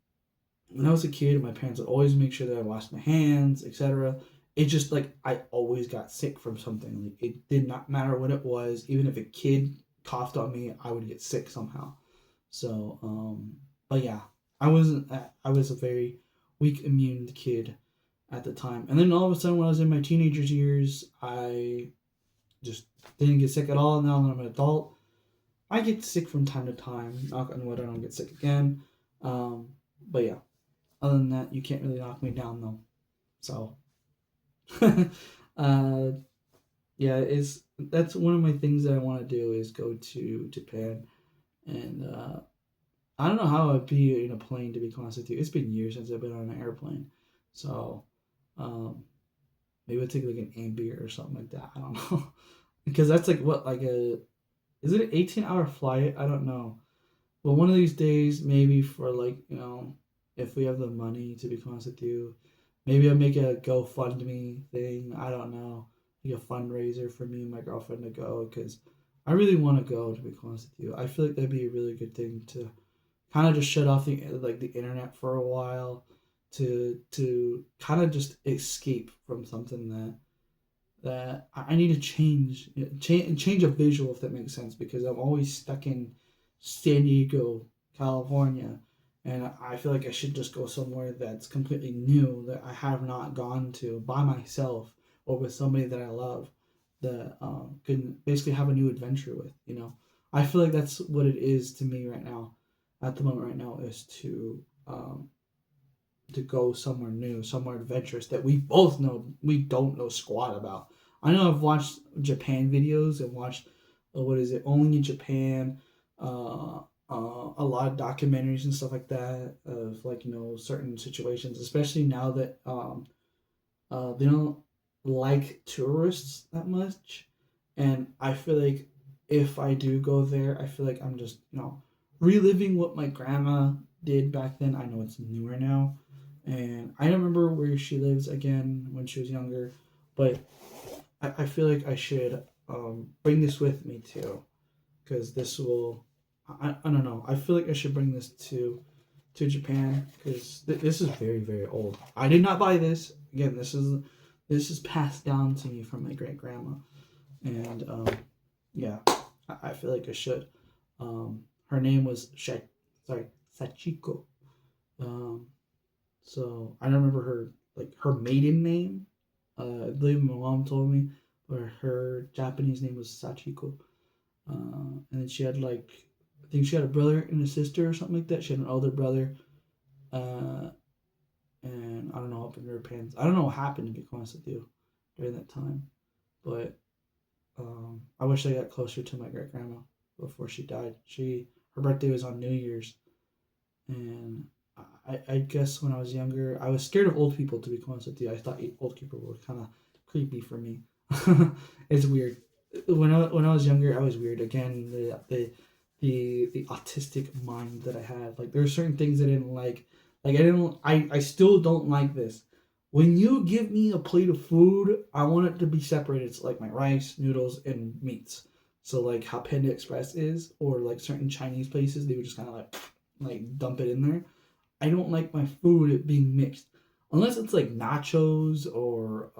when I was a kid, my parents would always make sure that I washed my hands, etc. It just like I always got sick from something. Like it did not matter what it was. Even if a kid coughed on me, I would get sick somehow. So, but yeah, I wasn't. I was a very weak immune kid at the time, and then all of a sudden, when I was in my teenagers years, I just didn't get sick at all. Now that I'm an adult, I get sick from time to time. Knock on wood, I don't get sick again. But yeah, other than that, you can't really knock me down though. So, uh, yeah, is that's one of my things that I want to do is go to Japan, and I don't know how I'd be in a plane to be honest with you. It's been years since I've been on an airplane, so um, maybe I'd take like an Ambient or something like that. I don't know, because that's like what like a is it an 18-hour flight? I don't know. But one of these days, maybe for like, if we have the money, to be honest with you, maybe I'll make a GoFundMe thing. I don't know. Like a fundraiser for me and my girlfriend to go because I really want to go, to be honest with you. I feel like that'd be a really good thing to kind of just shut off the internet for a while to kind of just escape from something that I need to change a visual, if that makes sense, because I'm always stuck in San Diego, California, and I feel like I should just go somewhere that's completely new that I have not gone to by myself or with somebody that I love that can basically have a new adventure with. I feel like that's what it is to me right now, at the moment right now, is to go somewhere new, somewhere adventurous that we both know we don't know squat about. I know I've watched Japan videos and watched what is it, Only in Japan, a lot of documentaries and stuff like that of like certain situations, especially now that they don't like tourists that much, and I feel like if I do go there, I feel like I'm just reliving what my grandma did back then. I know it's newer now, and I don't remember where she lives again when she was younger, but I feel like I should bring this with me too, because this will. I don't know. I feel like I should bring this to Japan because this is very, very old. I did not buy this. Again, this is This is passed down to me from my great grandma, and yeah, I feel like I should. Her name was Sachiko. Um, so I don't remember her like her maiden name. I believe my mom told me, but her Japanese name was Sachiko. And then she had like I think she had a brother and a sister or something like that. She had an older brother. Uh, and I don't know what happened to her parents. I don't know what happened, to be honest with you, during that time. But I wish I got closer to my great grandma before she died. Her birthday was on New Year's, and I guess when I was younger, I was scared of old people. To be honest with you, I thought old people were kind of creepy for me. It's weird. When I was younger, I was weird. Again, the autistic mind that I had. Like there are certain things I didn't like. Like I still don't like this. When you give me a plate of food, I want it to be separated. It's like my rice, noodles, and meats. So like how Panda Express is, or like certain Chinese places, they would just kind of like dump it in there. I don't like my food being mixed, unless it's like nachos or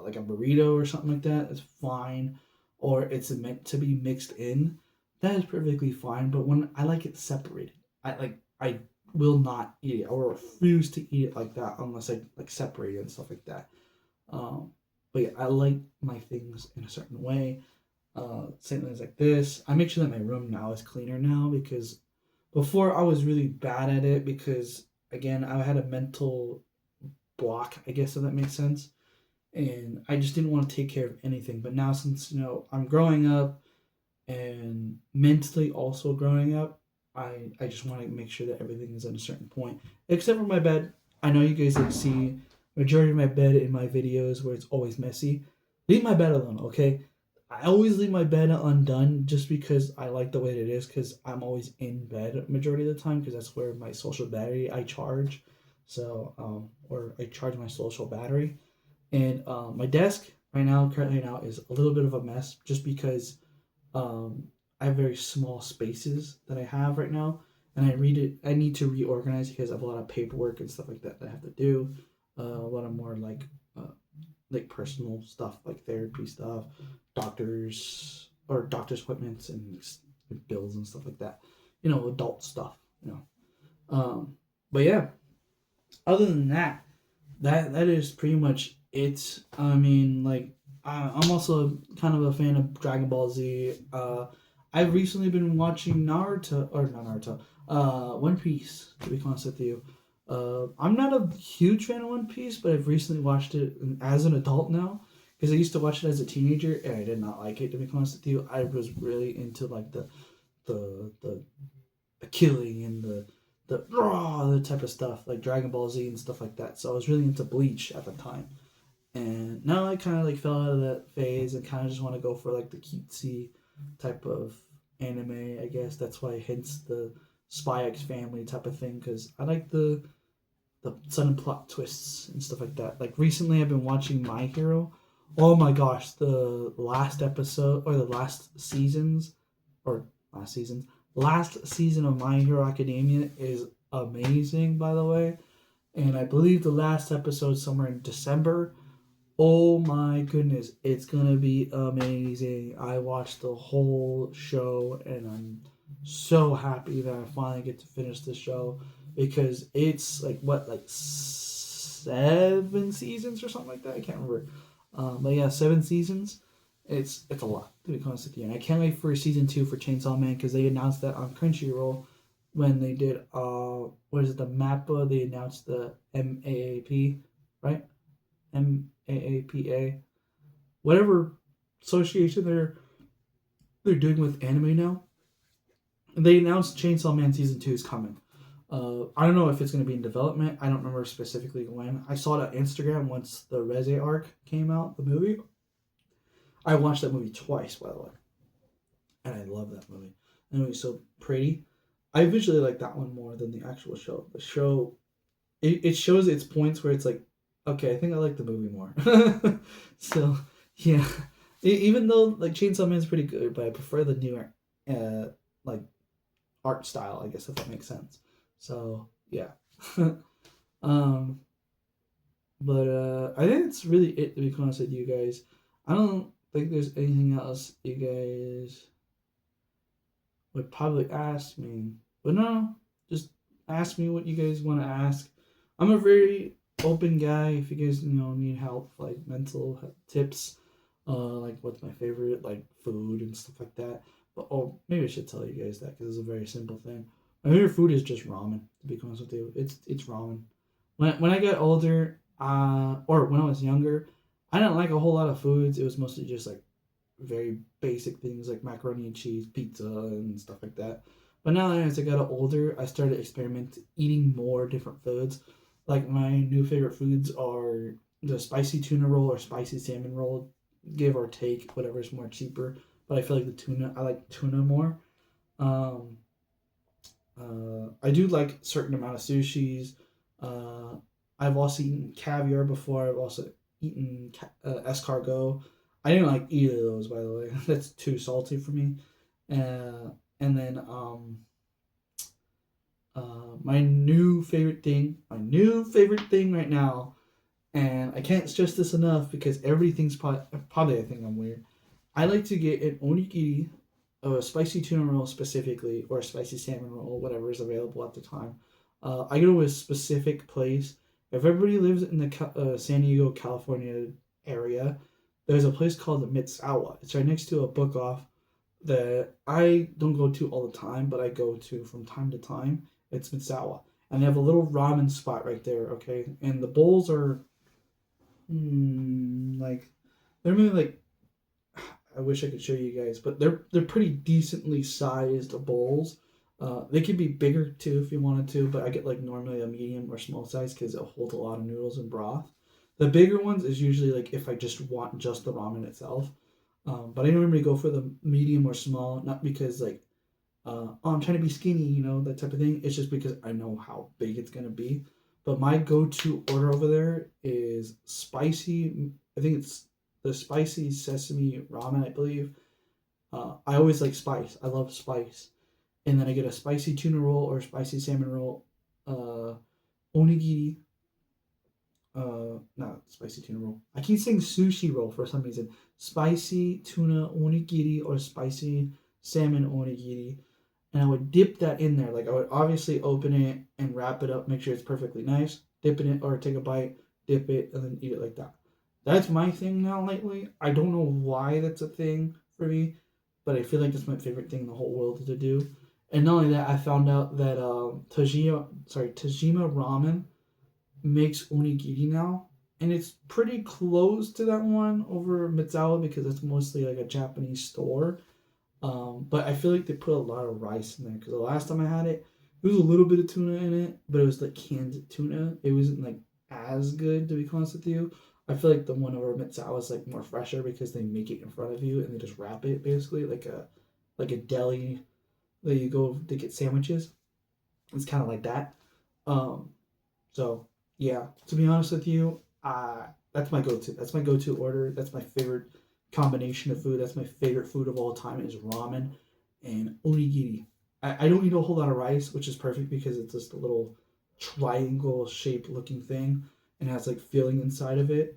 like a burrito or something like that. It's fine, or it's meant to be mixed in. That is perfectly fine. But when I like it separated, I will not eat it. I will refuse to eat it like that unless I like separate it and stuff like that. Um, but yeah, I like my things in a certain way. Same things like this. I make sure that my room now is cleaner now because before I was really bad at it because again I had a mental block, I guess if that makes sense, and I just didn't want to take care of anything. But now since I'm growing up and mentally also growing up, I just want to make sure that everything is at a certain point, except for my bed. I know you guys like see majority of my bed in my videos where it's always messy. Leave my bed alone, okay? I always leave my bed undone just because I like the way it is because I'm always in bed majority of the time because that's where my social battery I charge. So or I charge my social battery, and my desk right now currently now is a little bit of a mess just because I have very small spaces that I have right now, and I read it. I need to reorganize because I have a lot of paperwork and stuff like that that I have to do. A lot of more like personal stuff, like therapy stuff, doctor's appointments and bills and stuff like that. Adult stuff. But yeah. Other than that, that is pretty much it. I mean, like I'm also kind of a fan of Dragon Ball Z. I've recently been watching Naruto or not Naruto, One Piece. To be honest with you, I'm not a huge fan of One Piece, but I've recently watched it as an adult now because I used to watch it as a teenager and I did not like it. To be honest with you, I was really into like the the, the killing and the type of stuff like Dragon Ball Z and stuff like that. So I was really into Bleach at the time, and now I kind of like fell out of that phase and kind of just want to go for like the cutesy type of anime. I guess that's why hence the Spy X Family type of thing because I like the sudden plot twists and stuff like that. Like recently, I've been watching My Hero. Oh my gosh, the last episode or the last seasons or last season of My Hero Academia is amazing, by the way. And I believe the last episode somewhere in December. Oh my goodness, it's gonna be amazing. I watched the whole show and I'm so happy that I finally get to finish the show because it's like 7 seasons or something like that. I can't remember. But yeah, 7 seasons. It's a lot, to be honest with you. And I can't wait for season 2 for Chainsaw Man because they announced that on Crunchyroll when they did what is it, the MAPPA, they announced the MAAP, right? MAAPA, whatever association they're doing with anime now. They announced Chainsaw Man season 2 is coming. I don't know if it's going to be in development. I don't remember specifically when. I saw it on Instagram once the Reze arc came out, the movie. I watched that movie twice, by the way, and I love that movie. The movie's so pretty. I visually like that one more than the actual show. The show, it shows its points where it's like, okay, I think I like the movie more. So yeah, even though like Chainsaw Man is pretty good, but I prefer the newer, like art style. I guess if that makes sense. So yeah, um, But I think it's really it, to be honest with you guys. I don't think there's anything else you guys would probably ask me. But no, just ask me what you guys want to ask. I'm a very open guy. If you guys need help, like mental tips, like what's my favorite like food and stuff like that. But oh, maybe I should tell you guys that because it's a very simple thing. My favorite food is just ramen. To be honest with you, it's ramen. When I got older, or when I was younger, I didn't like a whole lot of foods. It was mostly just like very basic things like macaroni and cheese, pizza, and stuff like that. But now as I got older, I started experimenting eating more different foods. Like my new favorite foods are the spicy tuna roll or spicy salmon roll, give or take, whatever's more cheaper. But I feel like I like tuna more. Um, I do like certain amount of sushis. Uh, I've also eaten caviar before. I've also eaten escargot. I didn't like either of those, by the way. That's too salty for me. And then my new favorite thing right now, and I can't stress this enough because everything's probably I think I'm weird. I like to get an onigiri, a spicy tuna roll specifically, or a spicy salmon roll, whatever is available at the time. I go to a specific place. If everybody lives in the San Diego, California area, there's a place called the Mitsawa. It's right next to a book off that I don't go to all the time, but I go to from time to time. It's Mitsawa. And they have a little ramen spot right there, okay? And the bowls are like they're maybe like I wish I could show you guys, but they're pretty decently sized bowls. They could be bigger too if you wanted to, but I get like normally a medium or small size because it holds a lot of noodles and broth. The bigger ones is usually like if I just want just the ramen itself. But I normally go for the medium or small, not because like oh I'm trying to be skinny, that type of thing. It's just because I know how big it's gonna be. But my go-to order over there is spicy. I think it's the spicy sesame ramen, I believe. I always like spice. I love spice. And then I get a spicy tuna roll or spicy salmon roll, uh, onigiri, not spicy tuna roll. I keep saying sushi roll for some reason. Spicy tuna onigiri or spicy salmon onigiri. And I would dip that in there. Like I would obviously open it and wrap it up, make sure it's perfectly nice, dip in it or take a bite, dip it, and then eat it like that. That's my thing now lately. I don't know why that's a thing for me, but I feel like that's my favorite thing in the whole world to do. And not only that, I found out that Tajima Ramen makes onigiri now, and it's pretty close to that one over Mitsubishi because it's mostly like a Japanese store. But I feel like they put a lot of rice in there because the last time I had it, there was a little bit of tuna in it, but it was like canned tuna. It wasn't like as good to be honest with you. I feel like the one over Mitsubishi is like more fresher because they make it in front of you and they just wrap it basically like a deli that you go to get sandwiches. It's kind of like that. Um, so yeah, to be honest with you, that's my go-to. That's my go-to order. That's my favorite combination of food. That's my favorite food of all time is ramen and onigiri. I don't eat a whole lot of rice, which is perfect because it's just a little triangle shaped looking thing and has like filling inside of it.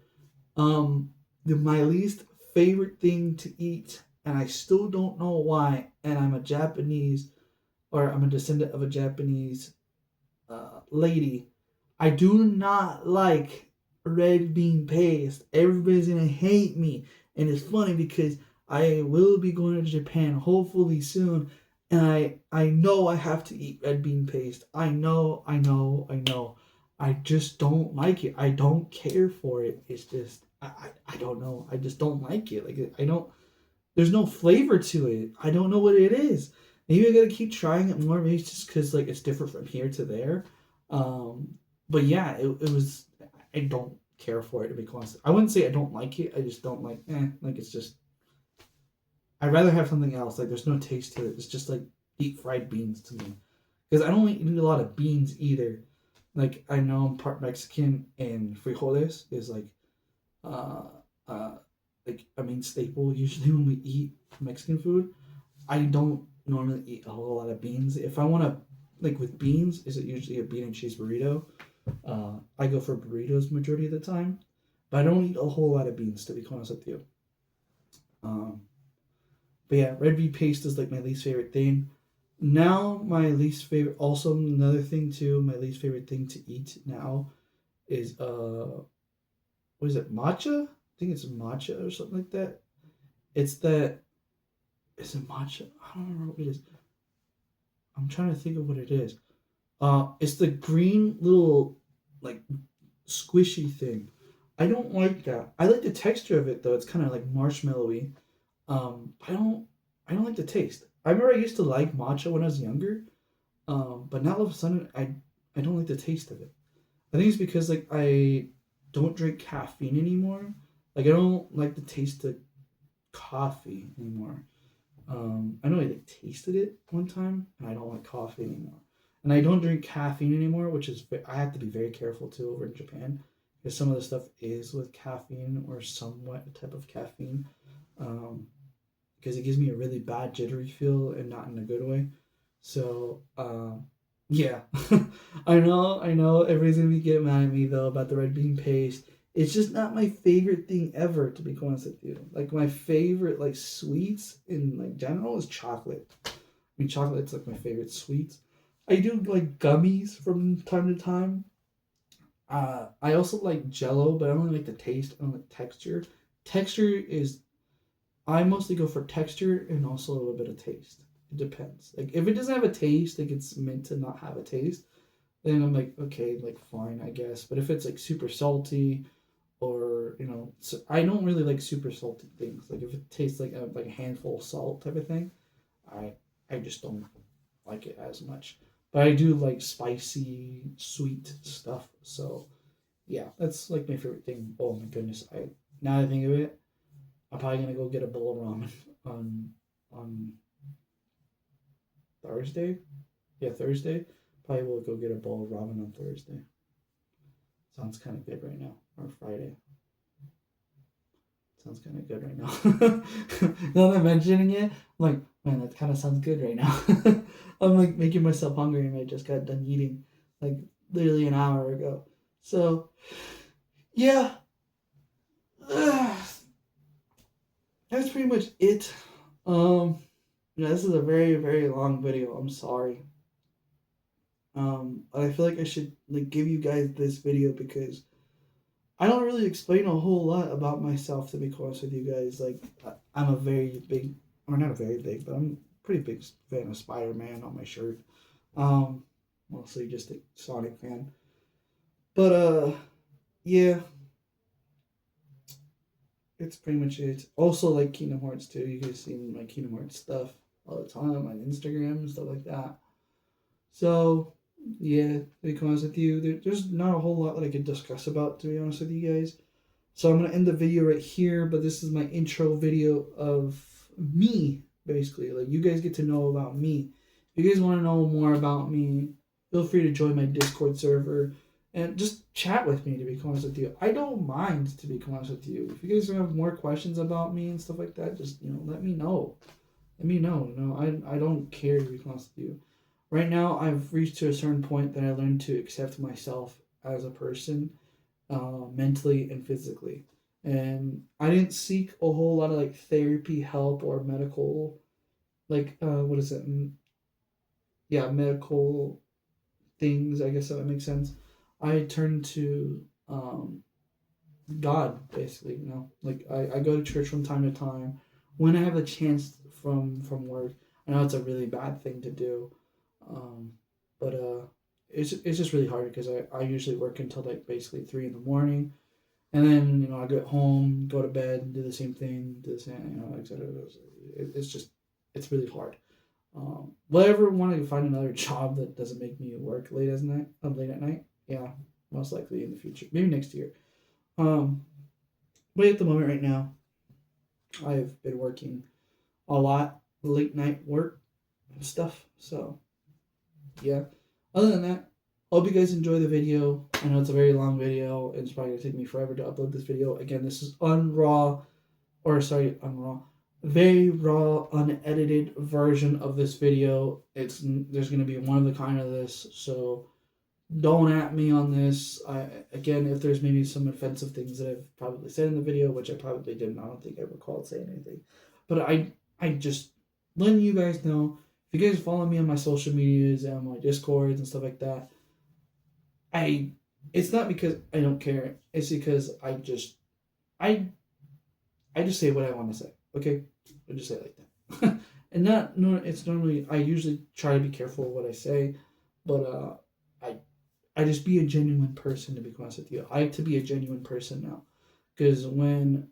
My least favorite thing to eat, and I still don't know why, and I'm a descendant of a Japanese lady. I do not like red bean paste. Everybody's gonna hate me, and it's funny because I will be going to Japan hopefully soon, and I know I have to eat red bean paste. I know, I know, I know. I just don't like it. I don't care for it. It's just I don't know. I just don't like it. Like I don't. There's no flavor to it. I don't know what it is. Maybe I gotta keep trying it more. Maybe it's just because like it's different from here to there. But yeah, it was. I don't care for it to be honest. I wouldn't say I don't like it. I just don't like. Like it's just. I'd rather have something else. Like there's no taste to it. It's just like deep fried beans to me. Because I don't eat a lot of beans either. Like I know I'm part Mexican, and frijoles is uh uh like a main staple usually when we eat Mexican food. I don't normally eat a whole lot of beans. If I want to, like with beans, is it usually a bean and cheese burrito? I go for burritos majority of the time, but I don't eat a whole lot of beans, to be honest with you. Um, but yeah, red bean paste is like my least favorite thing. Now my least favorite, also another thing too, my least favorite thing to eat now is what is it, matcha? I think it's matcha or something like that. It's that, is it matcha? I don't remember what it is. I'm trying to think of what it is. It's the green little like squishy thing. I don't like that. I like the texture of it though. It's kind of like marshmallowy. I don't like the taste. I remember I used to like matcha when I was younger. But now all of a sudden I don't like the taste of it. I think it's because like I don't drink caffeine anymore. Like I don't like the taste of coffee anymore. I know I like tasted it one time, and I don't like coffee anymore. And I don't drink caffeine anymore, which is I have to be very careful too over in Japan because some of the stuff is with caffeine or somewhat a type of caffeine. Um, because it gives me a really bad jittery feel and not in a good way. So yeah, I know, everybody's gonna be getting mad at me though about the red bean paste. It's just not my favorite thing ever, to be honest with you. Like my favorite like sweets in like general is chocolate. I mean, chocolate's like my favorite sweets. I do like gummies from time to time. I also like Jello, but I don't like the taste. I don't like texture. Texture is I mostly go for texture and also a little bit of taste. It depends. Like if it doesn't have a taste, like it's meant to not have a taste, then I'm like, okay, like fine, I guess. But if it's like super salty, or so I don't really like super salty things. Like if it tastes like a handful of salt type of thing, I I just don't like it as much. But I do like spicy, sweet stuff. So yeah, that's like my favorite thing. Oh my goodness, I now that I think of it, I'm probably gonna go get a bowl of ramen on Thursday. Yeah, Thursday. Probably will go get a bowl of ramen on Thursday. Sounds kind of good right now. Or Friday. Sounds kind of good right now. Now that I'm mentioning it, I'm like, man, that kind of sounds good right now. I'm like making myself hungry, and I just got done eating like literally an hour ago. So yeah, that's pretty much it. Um, yeah, this is a very very long video. I'm sorry. I feel like I should like give you guys this video because I don't really explain a whole lot about myself, to be honest with you guys. Like I'm a very big, or not a very big, but I'm a pretty big fan of Spider Man on my shirt. Um, Mostly just a Sonic fan. But yeah, it's pretty much it. Also like Kingdom Hearts too. You guys seen my Kingdom Hearts stuff all the time on Instagram and stuff like that. So yeah, to be honest with you, there's not a whole lot that I could discuss about, to be honest with you guys. So I'm gonna end the video right here, but this is my intro video of me, basically. Like you guys get to know about me. If you guys want to know more about me, feel free to join my Discord server and just chat with me, to be honest with you. I don't mind, to be honest with you. If you guys have more questions about me and stuff like that, just let me know. Let me know. I don't care, to be honest with you. Right now I've reached to a certain point that I learned to accept myself as a person, mentally and physically. And I didn't seek a whole lot of like therapy help or medical, like what is it? Yeah, medical things. I guess that makes sense. I turned to God basically. Like I go to church from time to time when I have a chance from work. I know it's a really bad thing to do, um, but it's just really hard because I usually work until like basically 3 in the morning. And then I get home, go to bed, do the same thing, do the same, etc. It's just it's really hard. Whatever, want to find another job that doesn't make me work late at night. Yeah, most likely in the future, maybe next year. Um, but at the moment right now, I've been working a lot, late night work and stuff. So yeah. Other than that, hope you guys enjoy the video. I know it's a very long video, and it's probably gonna take me forever to upload this video. Again, this is very raw, unedited version of this video. There's gonna be one of the kind of this, so don't at me on this. Again, if there's maybe some offensive things that I've probably said in the video, which I probably didn't. I don't think I recalled saying anything. But I just letting you guys know, if you guys follow me on my social medias and my Discords and stuff like that, I it's not because I don't care. It's because I I just say what I want to say. Okay, I just say it like that. And not no, it's normally I usually try to be careful of what I say, but I just be a genuine person, to be honest with you. I like to be a genuine person now, because when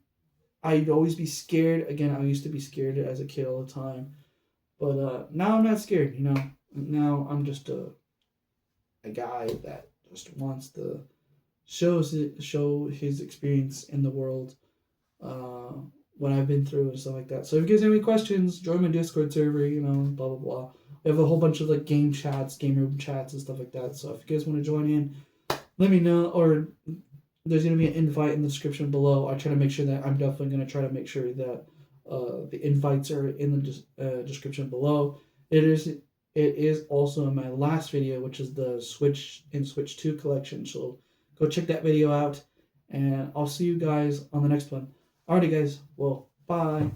I'd always be scared. Again, I used to be scared as a kid all the time, but now I'm not scared. You know, now I'm just a guy that just wants to show his experience in the world, uh, what I've been through and stuff like that. So if you guys have any questions, join my Discord server. You know, blah blah blah. We have a whole bunch of like game chats, game room chats, and stuff like that. So if you guys want to join in, let me know. Or there's gonna be an invite in the description below. I try to make sure that I'm definitely gonna try to make sure that the invites are in the description below. It is also in my last video, which is the Switch and Switch 2 collection. So go check that video out, and I'll see you guys on the next one. Alrighty, guys. Well, bye.